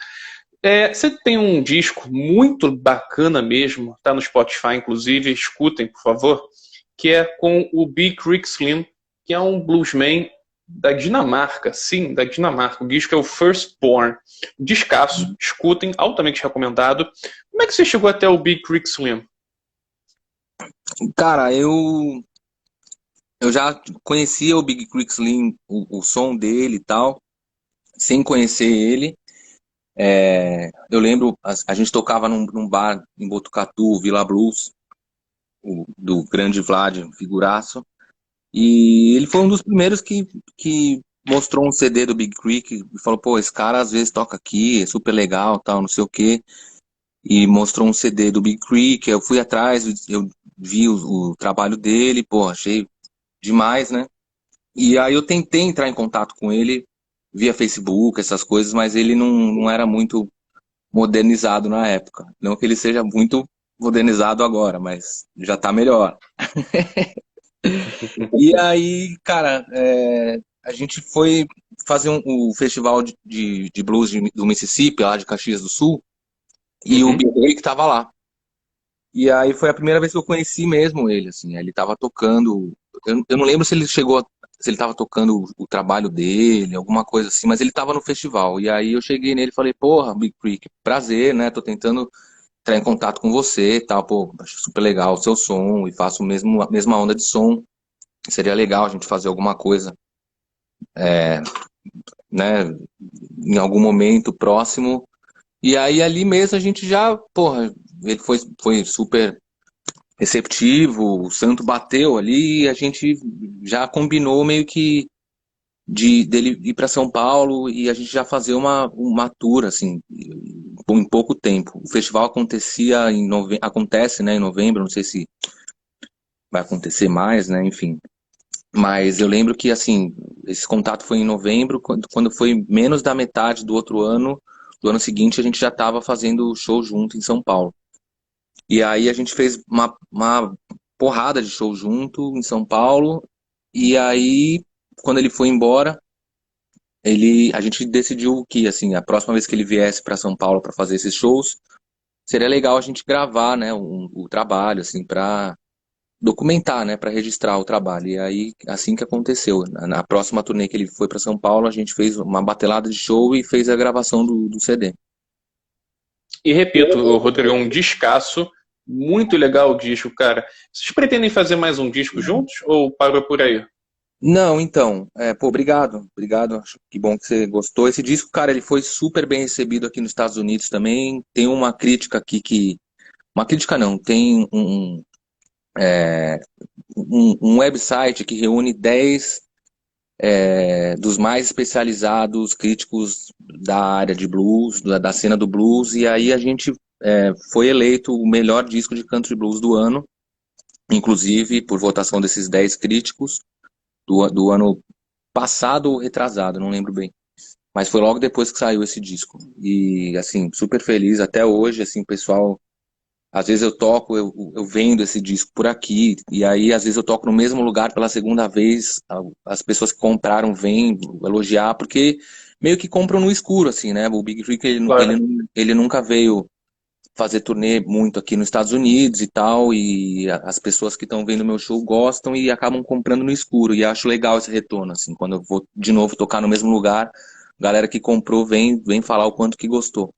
Você tem um disco muito bacana mesmo, tá no Spotify, inclusive, escutem, por favor, que é com o Big Creek Slim, que é um bluesman da Dinamarca, sim, da Dinamarca. O disco é o Firstborn. Descasso, escutem, altamente recomendado. Como é que você chegou até o Big Creek Slim? Cara, eu já conhecia o Big Creek Slim, o som dele e tal, sem conhecer ele. Eu lembro, a gente tocava num bar em Botucatu, Vila Blues, do grande Vlad, um figuraço. E ele foi um dos primeiros que mostrou um CD do Big Creek e falou, pô, esse cara às vezes toca aqui, é super legal, tal, não sei o quê. E mostrou um CD do Big Creek, eu fui atrás, eu vi o trabalho dele, pô, achei demais, né? E aí eu tentei entrar em contato com ele via Facebook, essas coisas, mas ele não era muito modernizado na época. Não que ele seja muito modernizado agora, mas já tá melhor. E aí, cara, a gente foi fazer o festival de blues do Mississippi, lá de Caxias do Sul, e o Uhum. Big Break tava lá. E aí foi a primeira vez que eu conheci mesmo ele, assim, ele tava tocando, eu não lembro se ele chegou, se ele tava tocando o trabalho dele, alguma coisa assim, mas ele tava no festival. E aí eu cheguei nele e falei, porra, Big Creek, prazer, né, tô tentando entrar em contato com você e tal, pô, acho super legal o seu som e faço a mesma onda de som. Seria legal a gente fazer alguma coisa, né, em algum momento próximo. E aí ali mesmo a gente já, porra, ele foi super receptivo, o santo bateu ali e a gente já combinou meio que dele ir para São Paulo e a gente já fazer uma tour, assim, em pouco tempo. O festival acontecia acontece, né, em novembro, não sei se vai acontecer mais, né, enfim. Mas eu lembro que, assim, esse contato foi em novembro, quando foi menos da metade do ano seguinte, a gente já estava fazendo show junto em São Paulo. E aí a gente fez uma porrada de show junto em São Paulo, e aí, quando ele foi embora, a gente decidiu que, assim, a próxima vez que ele viesse para São Paulo para fazer esses shows, seria legal a gente gravar, né, o trabalho, assim, para documentar, né, para registrar o trabalho. E aí, assim que aconteceu. Na próxima turnê que ele foi para São Paulo, a gente fez uma batelada de show e fez a gravação do CD. E repito, Rodrigo, é um descasso. Muito legal o disco, cara. Vocês pretendem fazer mais um disco juntos ou parou por aí? Não, então, pô, obrigado, acho que bom que você gostou. Esse disco, cara, ele foi super bem recebido aqui nos Estados Unidos também. Tem uma crítica aqui uma crítica não, tem um website que reúne 10 dos mais especializados críticos da área de blues, da cena do blues, e aí a gente foi eleito o melhor disco de country blues do ano, inclusive por votação desses 10 críticos do ano passado ou retrasado, não lembro bem. Mas foi logo depois que saiu esse disco. E, assim, super feliz até hoje, assim, o pessoal. Às vezes eu toco, eu vendo esse disco por aqui, e aí às vezes eu toco no mesmo lugar pela segunda vez, as pessoas que compraram vêm elogiar, porque meio que compram no escuro, assim, né? O Big Freak, Claro. ele nunca veio fazer turnê muito aqui nos Estados Unidos e tal, e as pessoas que estão vendo meu show gostam e acabam comprando no escuro, e acho legal esse retorno, assim, quando eu vou de novo tocar no mesmo lugar, galera que comprou vem falar o quanto que gostou.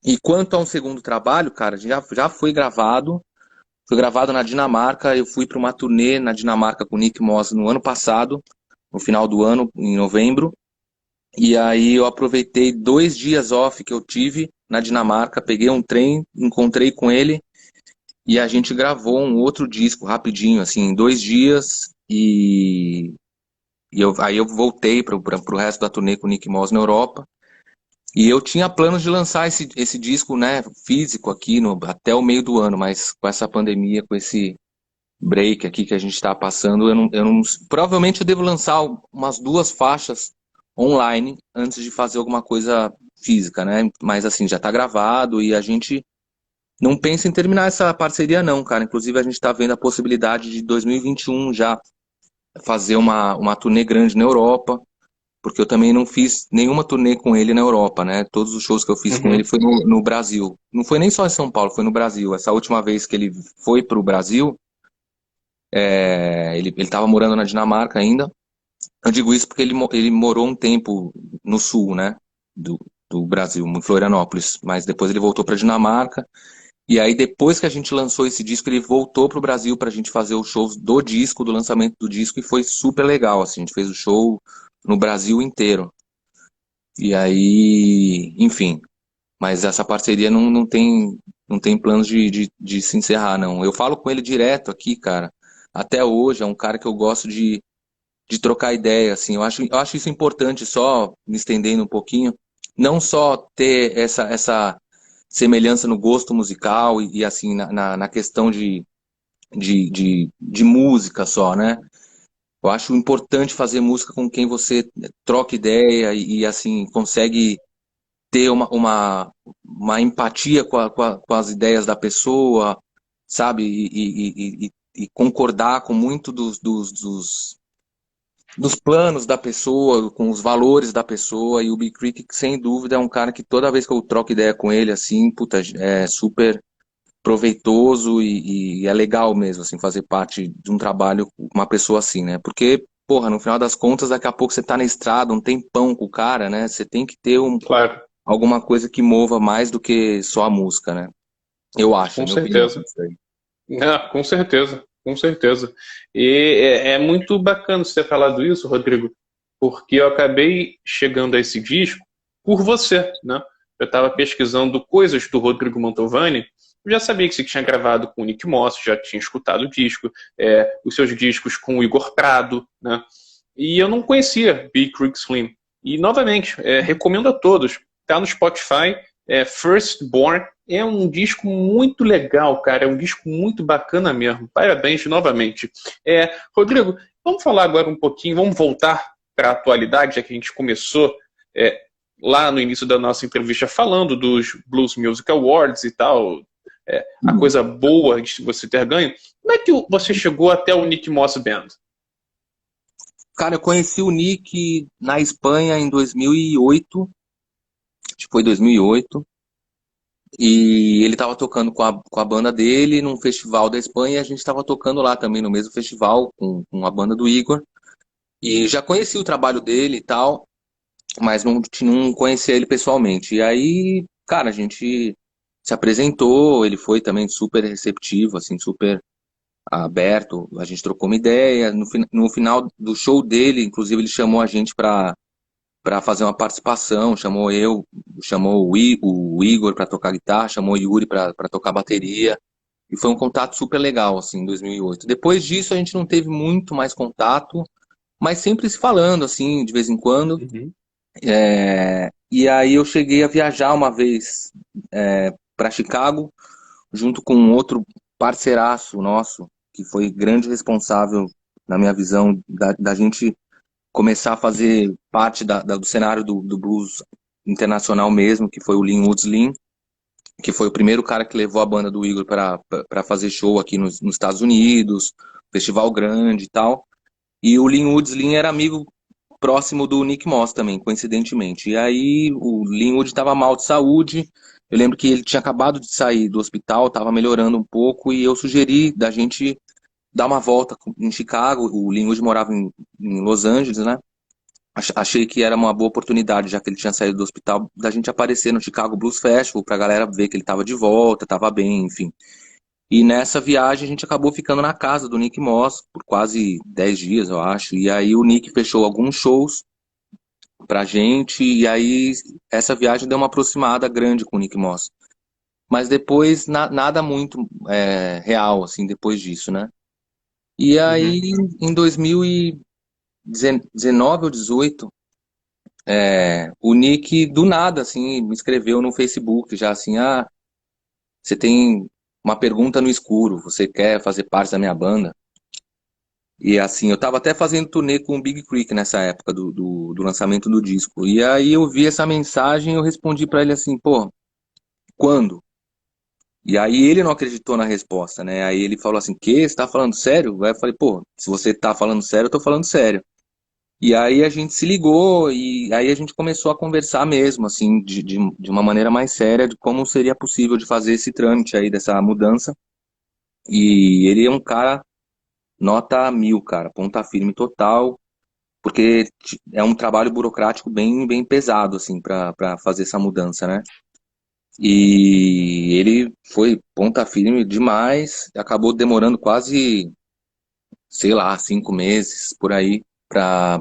E quanto a um segundo trabalho, cara, já foi gravado na Dinamarca, eu fui para uma turnê na Dinamarca com o Nick Moss no ano passado, no final do ano, em novembro, e aí eu aproveitei 2 dias off que eu tive na Dinamarca, peguei um trem, encontrei com ele, e a gente gravou um outro disco rapidinho, assim, em 2 dias, aí eu voltei para o resto da turnê com o Nick Moss na Europa. E eu tinha planos de lançar esse disco, né, físico aqui até o meio do ano, mas com essa pandemia, com esse break aqui que a gente está passando, provavelmente eu devo lançar umas 2 faixas online antes de fazer alguma coisa física, né? Mas assim, já está gravado e a gente não pensa em terminar essa parceria não, cara. Inclusive a gente está vendo a possibilidade de 2021 já fazer uma turnê grande na Europa, porque eu também não fiz nenhuma turnê com ele na Europa, né? Todos os shows que eu fiz com ele Uhum. foi no Brasil. Não foi nem só em São Paulo, foi no Brasil. Essa última vez que ele foi para o Brasil, ele estava morando na Dinamarca ainda. Eu digo isso porque ele morou um tempo no sul, né? Do Brasil, em Florianópolis. Mas depois ele voltou para Dinamarca. E aí, depois que a gente lançou esse disco, ele voltou para o Brasil para a gente fazer os shows do disco, do lançamento do disco, e foi super legal. Assim, a gente fez o show no Brasil inteiro. E aí, enfim. Mas essa parceria não tem planos de se encerrar, não. Eu falo com ele direto aqui, cara. Até hoje, é um cara que eu gosto de trocar ideia, assim. Eu acho isso importante, só me estendendo um pouquinho. Não só ter essa semelhança no gosto musical e assim, na questão de música só, né? Eu acho importante fazer música com quem você troca ideia assim, consegue ter uma empatia com as ideias da pessoa, sabe? E concordar com muito dos planos da pessoa, com os valores da pessoa. E o Big Creek, sem dúvida, é um cara que toda vez que eu troco ideia com ele, assim, puta, é super proveitoso e é legal mesmo, assim, fazer parte de um trabalho com uma pessoa assim, né? Porque, porra, no final das contas, daqui a pouco você tá na estrada, um tempão com o cara, né? Você tem que ter Claro. alguma coisa que mova mais do que só a música, né? Eu acho, é Com minha opinião. certeza. Isso aí. Com certeza, com certeza. E é muito bacana você ter falado isso, Rodrigo, porque eu acabei chegando a esse disco por você, né? Eu estava pesquisando coisas do Rodrigo Mantovani, eu já sabia que você tinha gravado com o Nick Moss, já tinha escutado o disco, os seus discos com o Igor Prado, né? E eu não conhecia Big Creek Slim. E, novamente, recomendo a todos. Tá no Spotify, Firstborn. É um disco muito legal, cara. É um disco muito bacana mesmo. Parabéns novamente. Rodrigo, vamos falar agora um pouquinho, vamos voltar para a atualidade, já que a gente começou é, lá no início da nossa entrevista falando dos Blues Music Awards e tal, a coisa boa de você ter ganho. Como é que você chegou até o Nick Moss Band? Cara, eu conheci o Nick na Espanha em 2008, acho que foi 2008, e ele tava tocando com a banda dele num festival da Espanha, e a gente tava tocando lá também no mesmo festival com a banda do Igor, e já conheci o trabalho dele e tal, mas não conhecia ele pessoalmente. E aí, cara, a gente se apresentou, ele foi também super receptivo, assim, super aberto, a gente trocou uma ideia. No final do show dele, inclusive, ele chamou a gente para fazer uma participação, chamou o Igor para tocar guitarra, chamou o Yuri para tocar bateria. E foi um contato super legal, assim, em 2008. Depois disso, a gente não teve muito mais contato, mas sempre se falando, assim, de vez em quando. Uhum. E aí eu cheguei a viajar uma vez para Chicago, junto com um outro parceiraço nosso, que foi grande responsável, na minha visão, da gente começar a fazer parte do cenário do blues internacional mesmo, que foi o Lin Woods Lin, que foi o primeiro cara que levou a banda do Igor para fazer show aqui nos Estados Unidos, festival grande e tal. E o Lin Woods Lin era amigo próximo do Nick Moss também, coincidentemente. E aí o Linwood estava mal de saúde. Eu lembro que ele tinha acabado de sair do hospital, estava melhorando um pouco, e eu sugeri da gente dar uma volta em Chicago. O Linwood morava em Los Angeles, né? Achei que era uma boa oportunidade, já que ele tinha saído do hospital, da gente aparecer no Chicago Blues Festival, pra galera ver que ele estava de volta, estava bem, enfim. E nessa viagem a gente acabou ficando na casa do Nick Moss por quase 10 dias, eu acho. E aí o Nick fechou alguns shows pra gente, e aí essa viagem deu uma aproximada grande com o Nick Moss. Mas depois nada muito real, assim, depois disso, né? E aí Uhum. em 2019 ou 18, o Nick do nada, assim, me escreveu no Facebook já assim, você tem uma pergunta no escuro, você quer fazer parte da minha banda? E assim, eu tava até fazendo turnê com o Big Creek nessa época do lançamento do disco. E aí eu vi essa mensagem e eu respondi pra ele assim, pô, quando? E aí ele não acreditou na resposta, né? Aí ele falou assim, que? Você tá falando sério? Aí eu falei, pô, se você tá falando sério, eu tô falando sério. E aí a gente se ligou e aí a gente começou a conversar mesmo, assim, de uma maneira mais séria de como seria possível de fazer esse trâmite aí dessa mudança. E ele é um cara nota 1000, cara, ponta firme total, porque é um trabalho burocrático bem pesado, assim, para fazer essa mudança, né? E ele foi ponta firme demais, acabou demorando quase, sei lá, 5 meses por aí para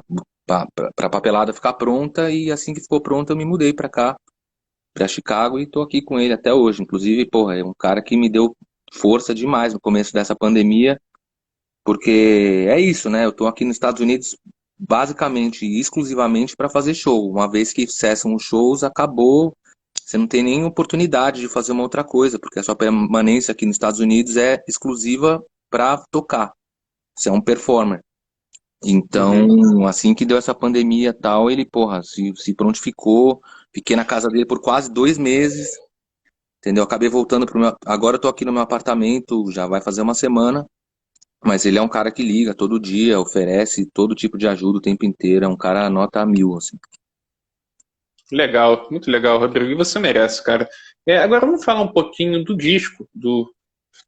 a papelada ficar pronta. E assim que ficou pronta, eu me mudei para cá, para Chicago, e tô aqui com ele até hoje. Inclusive, porra, é um cara que me deu força demais no começo dessa pandemia, porque é isso, né? Eu tô aqui nos Estados Unidos basicamente e exclusivamente para fazer show. Uma vez que cessam os shows, acabou. Você não tem nem oportunidade de fazer uma outra coisa, porque a sua permanência aqui nos Estados Unidos é exclusiva para tocar. Você é um performer. Uhum. Então, assim que deu essa pandemia e tal, ele, porra, se prontificou. Fiquei na casa dele por quase 2 meses, entendeu? Acabei voltando pro meu. Agora eu tô aqui no meu apartamento, já vai fazer uma semana. Mas ele é um cara que liga todo dia, oferece todo tipo de ajuda o tempo inteiro. É um cara nota 1000, assim. Legal, muito legal, Rodrigo. E você merece, cara. Agora vamos falar um pouquinho do disco, do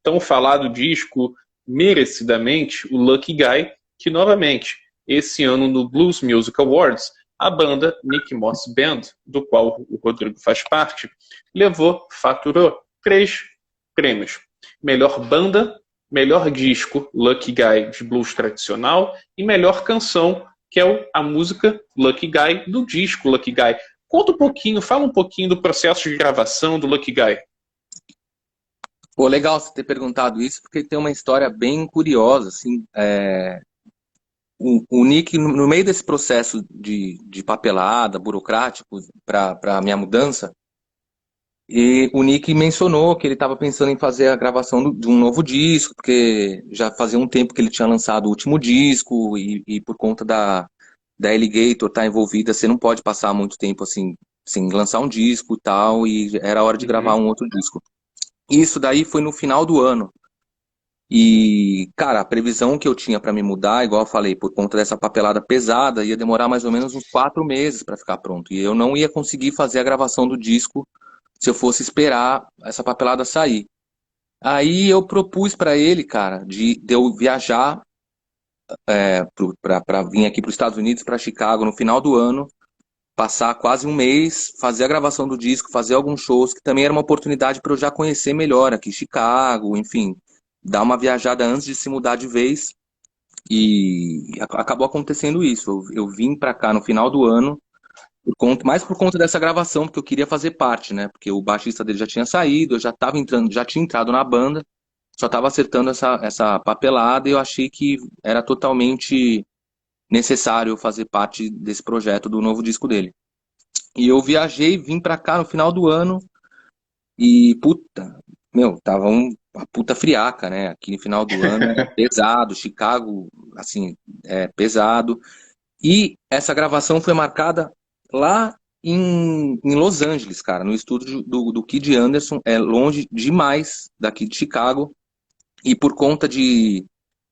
tão falado disco, merecidamente, o Lucky Guy, que novamente, esse ano no Blues Music Awards, a banda Nick Moss Band, do qual o Rodrigo faz parte, faturou 3 prêmios. Melhor banda, melhor disco, Lucky Guy de blues tradicional, e melhor canção, que é a música Lucky Guy do disco Lucky Guy. Conta um pouquinho, fala um pouquinho do processo de gravação do Lucky Guy. Pô, legal você ter perguntado isso, porque tem uma história bem curiosa, assim. O Nick, no meio desse processo de papelada, burocrático, para a minha mudança, e o Nick mencionou que ele estava pensando em fazer a gravação de um novo disco, porque já fazia um tempo que ele tinha lançado o último disco, e por conta da Alligator estar envolvida, você não pode passar muito tempo assim, sem lançar um disco e tal, e era hora de gravar Uhum. um outro disco. Isso daí foi no final do ano. E, cara, a previsão que eu tinha para me mudar, igual eu falei, por conta dessa papelada pesada, ia demorar mais ou menos uns 4 meses para ficar pronto. E eu não ia conseguir fazer a gravação do disco se eu fosse esperar essa papelada sair. Aí eu propus para ele, cara, de eu viajar para vir aqui para os Estados Unidos, para Chicago, no final do ano, passar quase um mês, fazer a gravação do disco, fazer alguns shows, que também era uma oportunidade para eu já conhecer melhor aqui Chicago, enfim, dar uma viajada antes de se mudar de vez. E acabou acontecendo isso. Eu vim para cá no final do ano, mais por conta dessa gravação, porque eu queria fazer parte, né? Porque o baixista dele já tinha saído, eu já estava entrando, já tinha entrado na banda, só estava acertando essa papelada e eu achei que era totalmente necessário fazer parte desse projeto do novo disco dele. E eu viajei, vim pra cá no final do ano e, puta, meu, tava uma puta friaca, né? Aqui no final do ano era pesado, Chicago, assim, pesado. E essa gravação foi marcada lá em Los Angeles, cara, no estúdio do Kid Anderson, é longe demais daqui de Chicago. E por conta de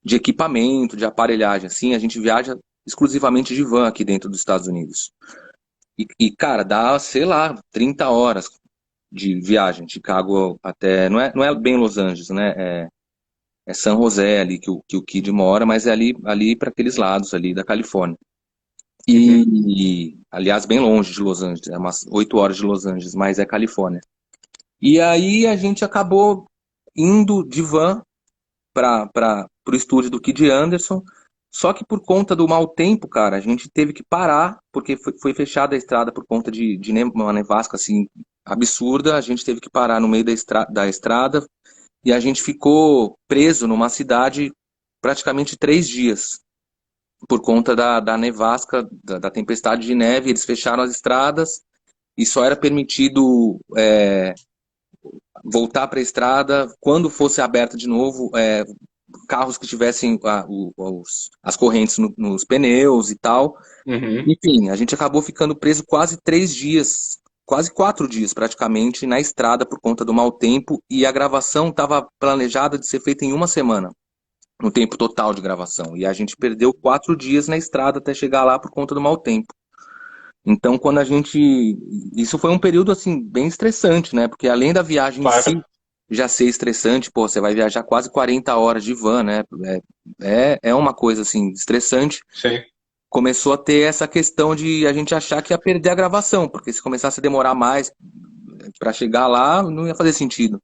equipamento, de aparelhagem, assim, a gente viaja exclusivamente de van aqui dentro dos Estados Unidos. Cara, dá, sei lá, 30 horas de viagem, Chicago até. Não é bem Los Angeles, né? É San José ali que o Kid mora, mas é ali para aqueles lados ali da Califórnia. Uhum. Aliás, bem longe de Los Angeles, é umas 8 horas de Los Angeles, mas é Califórnia. E aí a gente acabou indo de van para o estúdio do Kid Anderson. Só que por conta do mau tempo, cara, a gente teve que parar, porque foi fechada a estrada por conta de uma nevasca assim absurda. A gente teve que parar no meio da estrada e a gente ficou preso numa cidade praticamente 3 dias por conta da nevasca, da tempestade de neve. Eles fecharam as estradas e só era permitido voltar para a estrada, quando fosse aberta de novo, carros que tivessem as correntes nos pneus e tal. Uhum. Enfim, a gente acabou ficando preso quase 3 dias, quase 4 dias praticamente, na estrada por conta do mau tempo, e a gravação estava planejada de ser feita em uma semana, no tempo total de gravação. E a gente perdeu 4 dias na estrada até chegar lá por conta do mau tempo. Então, quando a gente. Isso foi um período, assim, bem estressante, né? Porque além da viagem em si Claro. já ser estressante, pô, você vai viajar quase 40 horas de van, né? É uma coisa, assim, estressante. Sim. Começou a ter essa questão de a gente achar que ia perder a gravação, porque se começasse a demorar mais para chegar lá, não ia fazer sentido.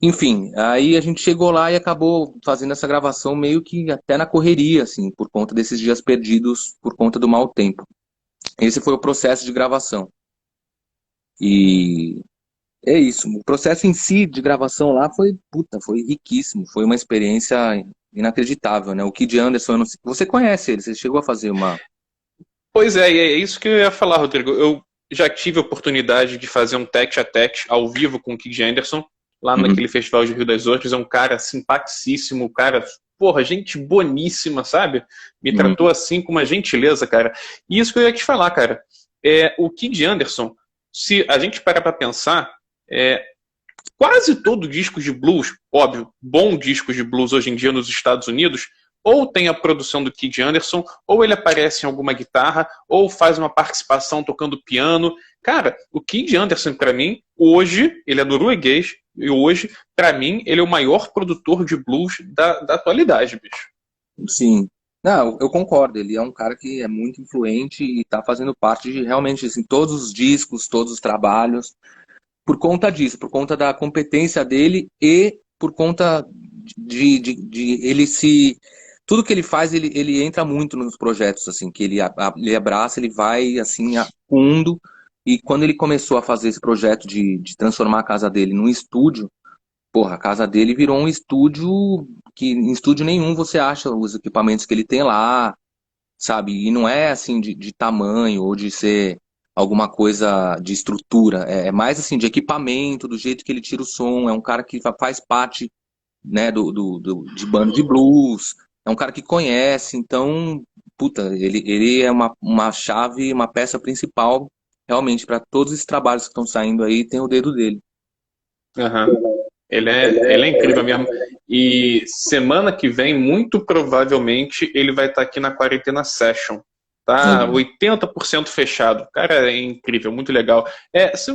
Enfim, aí a gente chegou lá e acabou fazendo essa gravação meio que até na correria, assim, por conta desses dias perdidos, por conta do mau tempo. Esse foi o processo de gravação. E é isso. O processo em si de gravação lá foi, puta, foi riquíssimo. Foi uma experiência inacreditável, né? O Kid Anderson, eu não sei- você conhece ele, você chegou a fazer uma. Pois é, e é isso que eu ia falar, Rodrigo. Eu já tive a oportunidade de fazer um tete-a-tete ao vivo com o Kid Anderson, lá Uhum, naquele festival de Rio das Ostras. É um cara simpaticíssimo, cara, porra, gente boníssima, sabe? Me uhum, tratou assim com uma gentileza, cara. E isso que eu ia te falar, cara. O Kid Anderson, se a gente parar pra pensar, é, quase todo disco de blues, óbvio, bom disco de blues hoje em dia nos Estados Unidos, ou tem a produção do Kid Anderson, ou ele aparece em alguma guitarra, ou faz uma participação tocando piano. Cara, o Kid Anderson, para mim, hoje, ele é norueguês, e hoje, para mim, ele é o maior produtor de blues da atualidade, bicho. sim. Não, eu concordo. Ele é um cara que é muito influente e está fazendo parte de realmente assim, todos os discos, todos os trabalhos, por conta disso, por conta da competência dele e por conta de ele se. Tudo que ele faz, ele entra muito nos projetos, assim, que ele abraça, ele vai, assim, a fundo. E quando ele começou a fazer esse projeto de transformar a casa dele num estúdio, porra, a casa dele virou um estúdio que em estúdio nenhum você acha os equipamentos que ele tem lá, sabe? E não é assim de tamanho ou de ser alguma coisa de estrutura, é mais assim de equipamento, do jeito que ele tira o som. É um cara que faz parte, né, de banda de blues, é um cara que conhece, então, puta, ele é uma chave, uma peça principal realmente para todos esses trabalhos que estão saindo aí, tem o dedo dele. Aham. Ele é incrível mesmo. E semana que vem, muito provavelmente, ele vai estar aqui na Quarentena Session. Tá Legal. 80% fechado. Cara, é incrível, muito legal. Você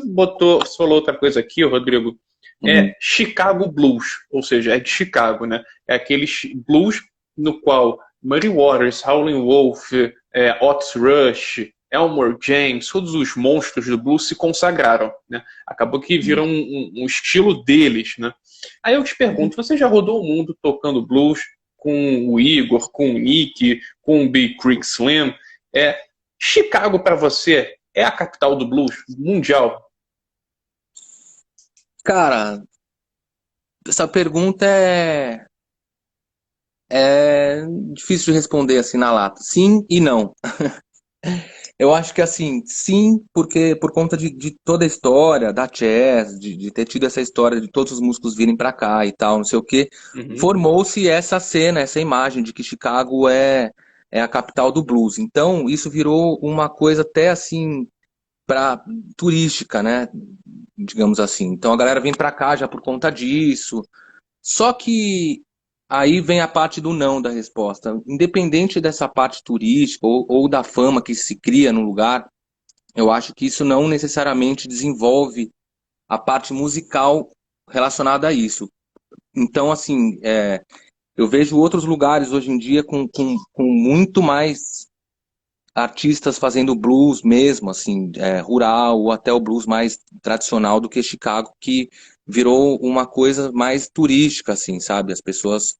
falou outra coisa aqui, Rodrigo. Uhum. Chicago Blues, ou seja, é de Chicago, né? É aquele blues no qual Muddy Waters, Howlin' Wolf, Otis Rush, Elmore James, todos os monstros do blues se consagraram, né? Acabou que virou um estilo deles, né? Aí eu te pergunto, você já rodou o mundo tocando blues com o Igor, com o Nick, com o Big Creek Slim? É, Chicago para você é a capital do blues mundial? Cara, essa pergunta é difícil de responder assim na lata. Sim e não. Eu acho que assim, sim, porque por conta de toda a história da jazz, de ter tido essa história de todos os músicos virem pra cá e tal, não sei o quê, Uhum. formou-se essa cena, essa imagem de que Chicago é a capital do blues. Então, isso virou uma coisa até assim para turística, né? Digamos assim. Então a galera vem pra cá já por conta disso. Só que aí vem a parte do não da resposta. Independente dessa parte turística ou da fama que se cria no lugar, eu acho que isso não necessariamente desenvolve a parte musical relacionada a isso. Então, assim, eu vejo outros lugares hoje em dia com muito mais artistas fazendo blues mesmo, assim, rural, ou até o blues mais tradicional do que Chicago, que virou uma coisa mais turística, assim, sabe? As pessoas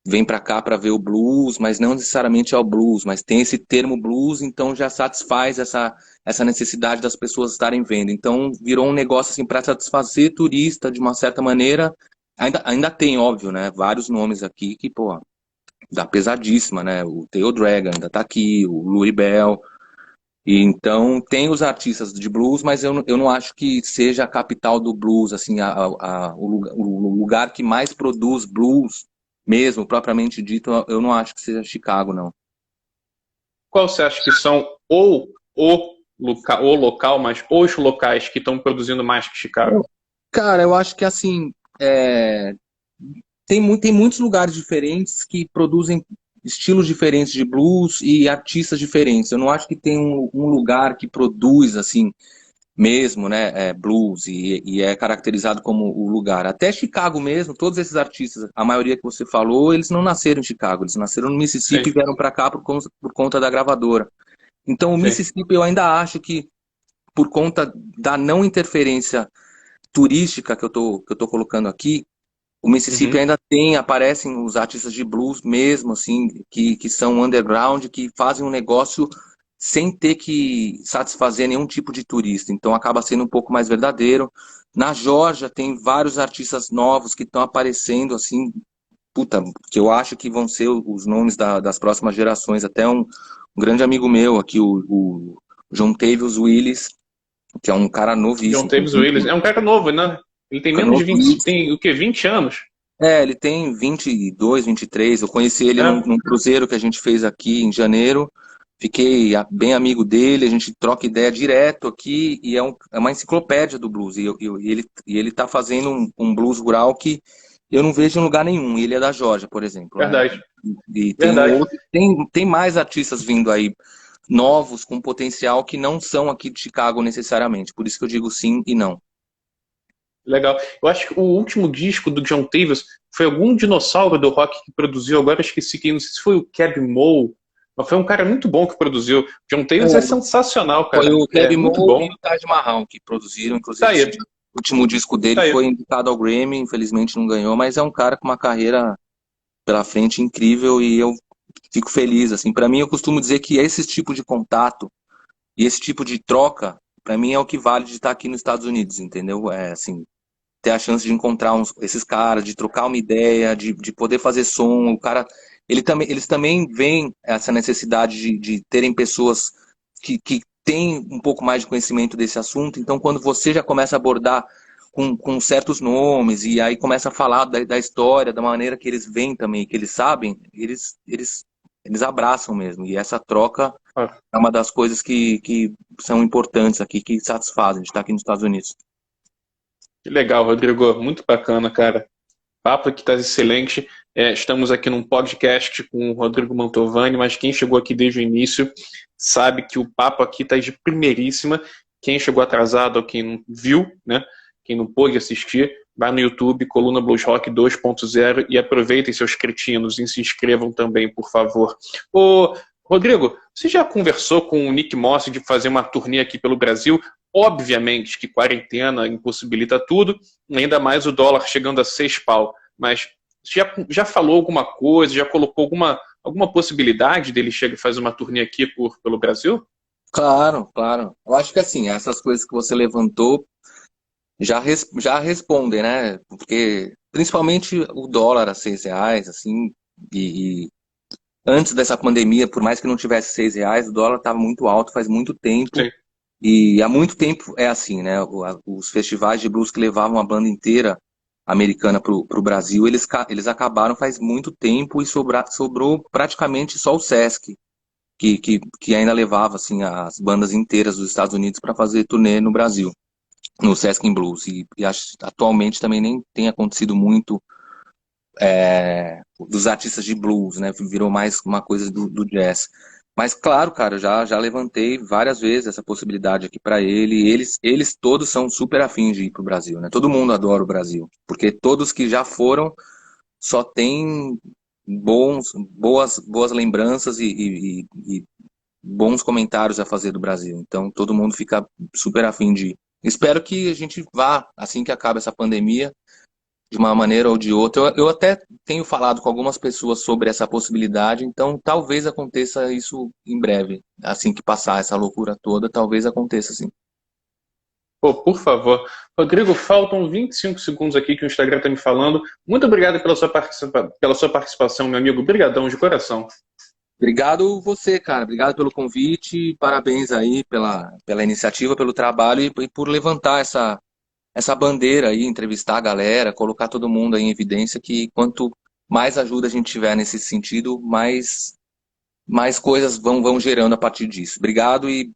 vêm para cá para ver o blues, mas não necessariamente é o blues, mas tem esse termo blues, então já satisfaz essa necessidade das pessoas estarem vendo. Então virou um negócio assim para satisfazer turista de uma certa maneira. Ainda tem, óbvio, né? Vários nomes aqui que, pô, dá pesadíssima, né? O Theo Dragon ainda tá aqui, o Louis Bell, E então tem os artistas de blues, mas eu não acho que seja a capital do blues, assim, o lugar que mais produz blues mesmo, propriamente dito, eu não acho que seja Chicago, não. Qual você acha que são o local, mas os locais que estão produzindo mais que Chicago? Cara, eu acho que assim, tem muitos lugares diferentes que produzem estilos diferentes de blues e artistas diferentes. Eu não acho que tem um lugar que produz assim mesmo, né, blues e é caracterizado como o lugar. Até Chicago mesmo, todos esses artistas, a maioria que você falou, eles não nasceram em Chicago, eles nasceram no Mississippi Sim, e vieram para cá por conta da gravadora. Então o sim. Mississippi eu ainda acho que por conta da não interferência turística que eu tô colocando aqui, o Mississippi Uhum. ainda aparecem os artistas de blues mesmo, assim, que são underground, que fazem um negócio sem ter que satisfazer nenhum tipo de turista. Então acaba sendo um pouco mais verdadeiro. Na Geórgia tem vários artistas novos que estão aparecendo, assim, puta, que eu acho que vão ser os nomes das próximas gerações. Até um grande amigo meu aqui, o John Tavius Willis, que é um cara John novíssimo, com Tavis Williams. É um cara novo, né? Ele tem menos de 20, tem o quê? 20 anos? Ele tem 22, 23. Eu conheci ele É, num cruzeiro que a gente fez aqui em janeiro. Fiquei bem amigo dele, a gente troca ideia direto aqui e é uma enciclopédia do blues. E ele tá fazendo um blues rural que eu não vejo em lugar nenhum. Ele é da Geórgia, por exemplo, né? verdade, E verdade. tem mais artistas vindo aí, novos, com potencial, que não são aqui de Chicago necessariamente. Por isso que eu digo sim e não. Legal. Eu acho que o último disco do John Tavis foi algum dinossauro do rock que produziu, agora eu esqueci quem, não sei se foi o Keb Mo, mas foi um cara muito bom que produziu. John Tavis é sensacional, Foi cara. o É Kevin muito Moore e bom. o Taj Mahal que produziram. Tá Inclusive, esse aí, último disco dele tá foi aí. indicado ao Grammy. Infelizmente não ganhou, mas é um cara com uma carreira pela frente incrível e eu fico feliz. Assim, para mim, eu costumo dizer que esse tipo de contato e esse tipo de troca, para mim, é o que vale de estar aqui nos Estados Unidos, entendeu? É assim, ter a chance de encontrar esses caras, de trocar uma ideia, de poder fazer som. O cara, eles também veem essa necessidade de terem pessoas que têm um pouco mais de conhecimento desse assunto. Então, quando você já começa a abordar com certos nomes e aí começa a falar da história, da maneira que eles veem também, que eles sabem, eles abraçam mesmo. E essa troca Ah, é uma das coisas que são importantes aqui, que satisfazem de estar aqui nos Estados Unidos. que legal, Rodrigo. Muito bacana, cara. Papo que está excelente. Estamos aqui num podcast com o Rodrigo Mantovani, mas quem chegou aqui desde o início sabe que o papo aqui está de primeiríssima. Quem chegou atrasado ou quem não viu, né? Quem não pôde assistir, vai no YouTube, Coluna Blues Rock 2.0 e aproveitem seus cretinos e se inscrevam também, por favor. Ô, Rodrigo, você já conversou com o Nick Moss de fazer uma turnê aqui pelo Brasil? Obviamente que quarentena impossibilita tudo, ainda mais o dólar chegando a 6 pau. Mas já falou alguma coisa, já colocou alguma possibilidade dele chegar e fazer uma turnê aqui pelo Brasil? Claro, claro. Eu acho que assim, essas coisas que você levantou já respondem, né? Porque principalmente o dólar a R$ 6, assim, e antes dessa pandemia, por mais que não tivesse R$ 6, o dólar estava muito alto faz muito tempo. Sim, E há muito tempo é assim, né? Os festivais de blues que levavam a banda inteira americana para o Brasil, eles acabaram faz muito tempo e sobrou praticamente só o Sesc, que ainda levava assim, as bandas inteiras dos Estados Unidos para fazer turnê no Brasil, no Sesc in Blues. Atualmente também nem tem acontecido muito dos artistas de blues, né? Virou mais uma coisa do jazz. Mas claro, cara, já levantei várias vezes essa possibilidade aqui para ele. Eles todos são super afins de ir pro Brasil, né? Todo mundo adora o Brasil, porque todos que já foram só têm boas lembranças e bons comentários a fazer do Brasil. Então todo mundo fica super afim de ir. Espero que a gente vá assim que acabe essa pandemia de uma maneira ou de outra. Eu até tenho falado com algumas pessoas sobre essa possibilidade, então talvez aconteça isso em breve. Assim que passar essa loucura toda, talvez aconteça sim. pô, por favor. Rodrigo, faltam 25 segundos aqui que o Instagram está me falando. Muito obrigado pela sua participação, meu amigo. Obrigadão de coração. Obrigado você, cara. Obrigado pelo convite. Parabéns aí pela iniciativa, pelo trabalho e por levantar essa bandeira aí, entrevistar a galera, colocar todo mundo aí em evidência que quanto mais ajuda a gente tiver nesse sentido, mais coisas vão gerando a partir disso. Obrigado e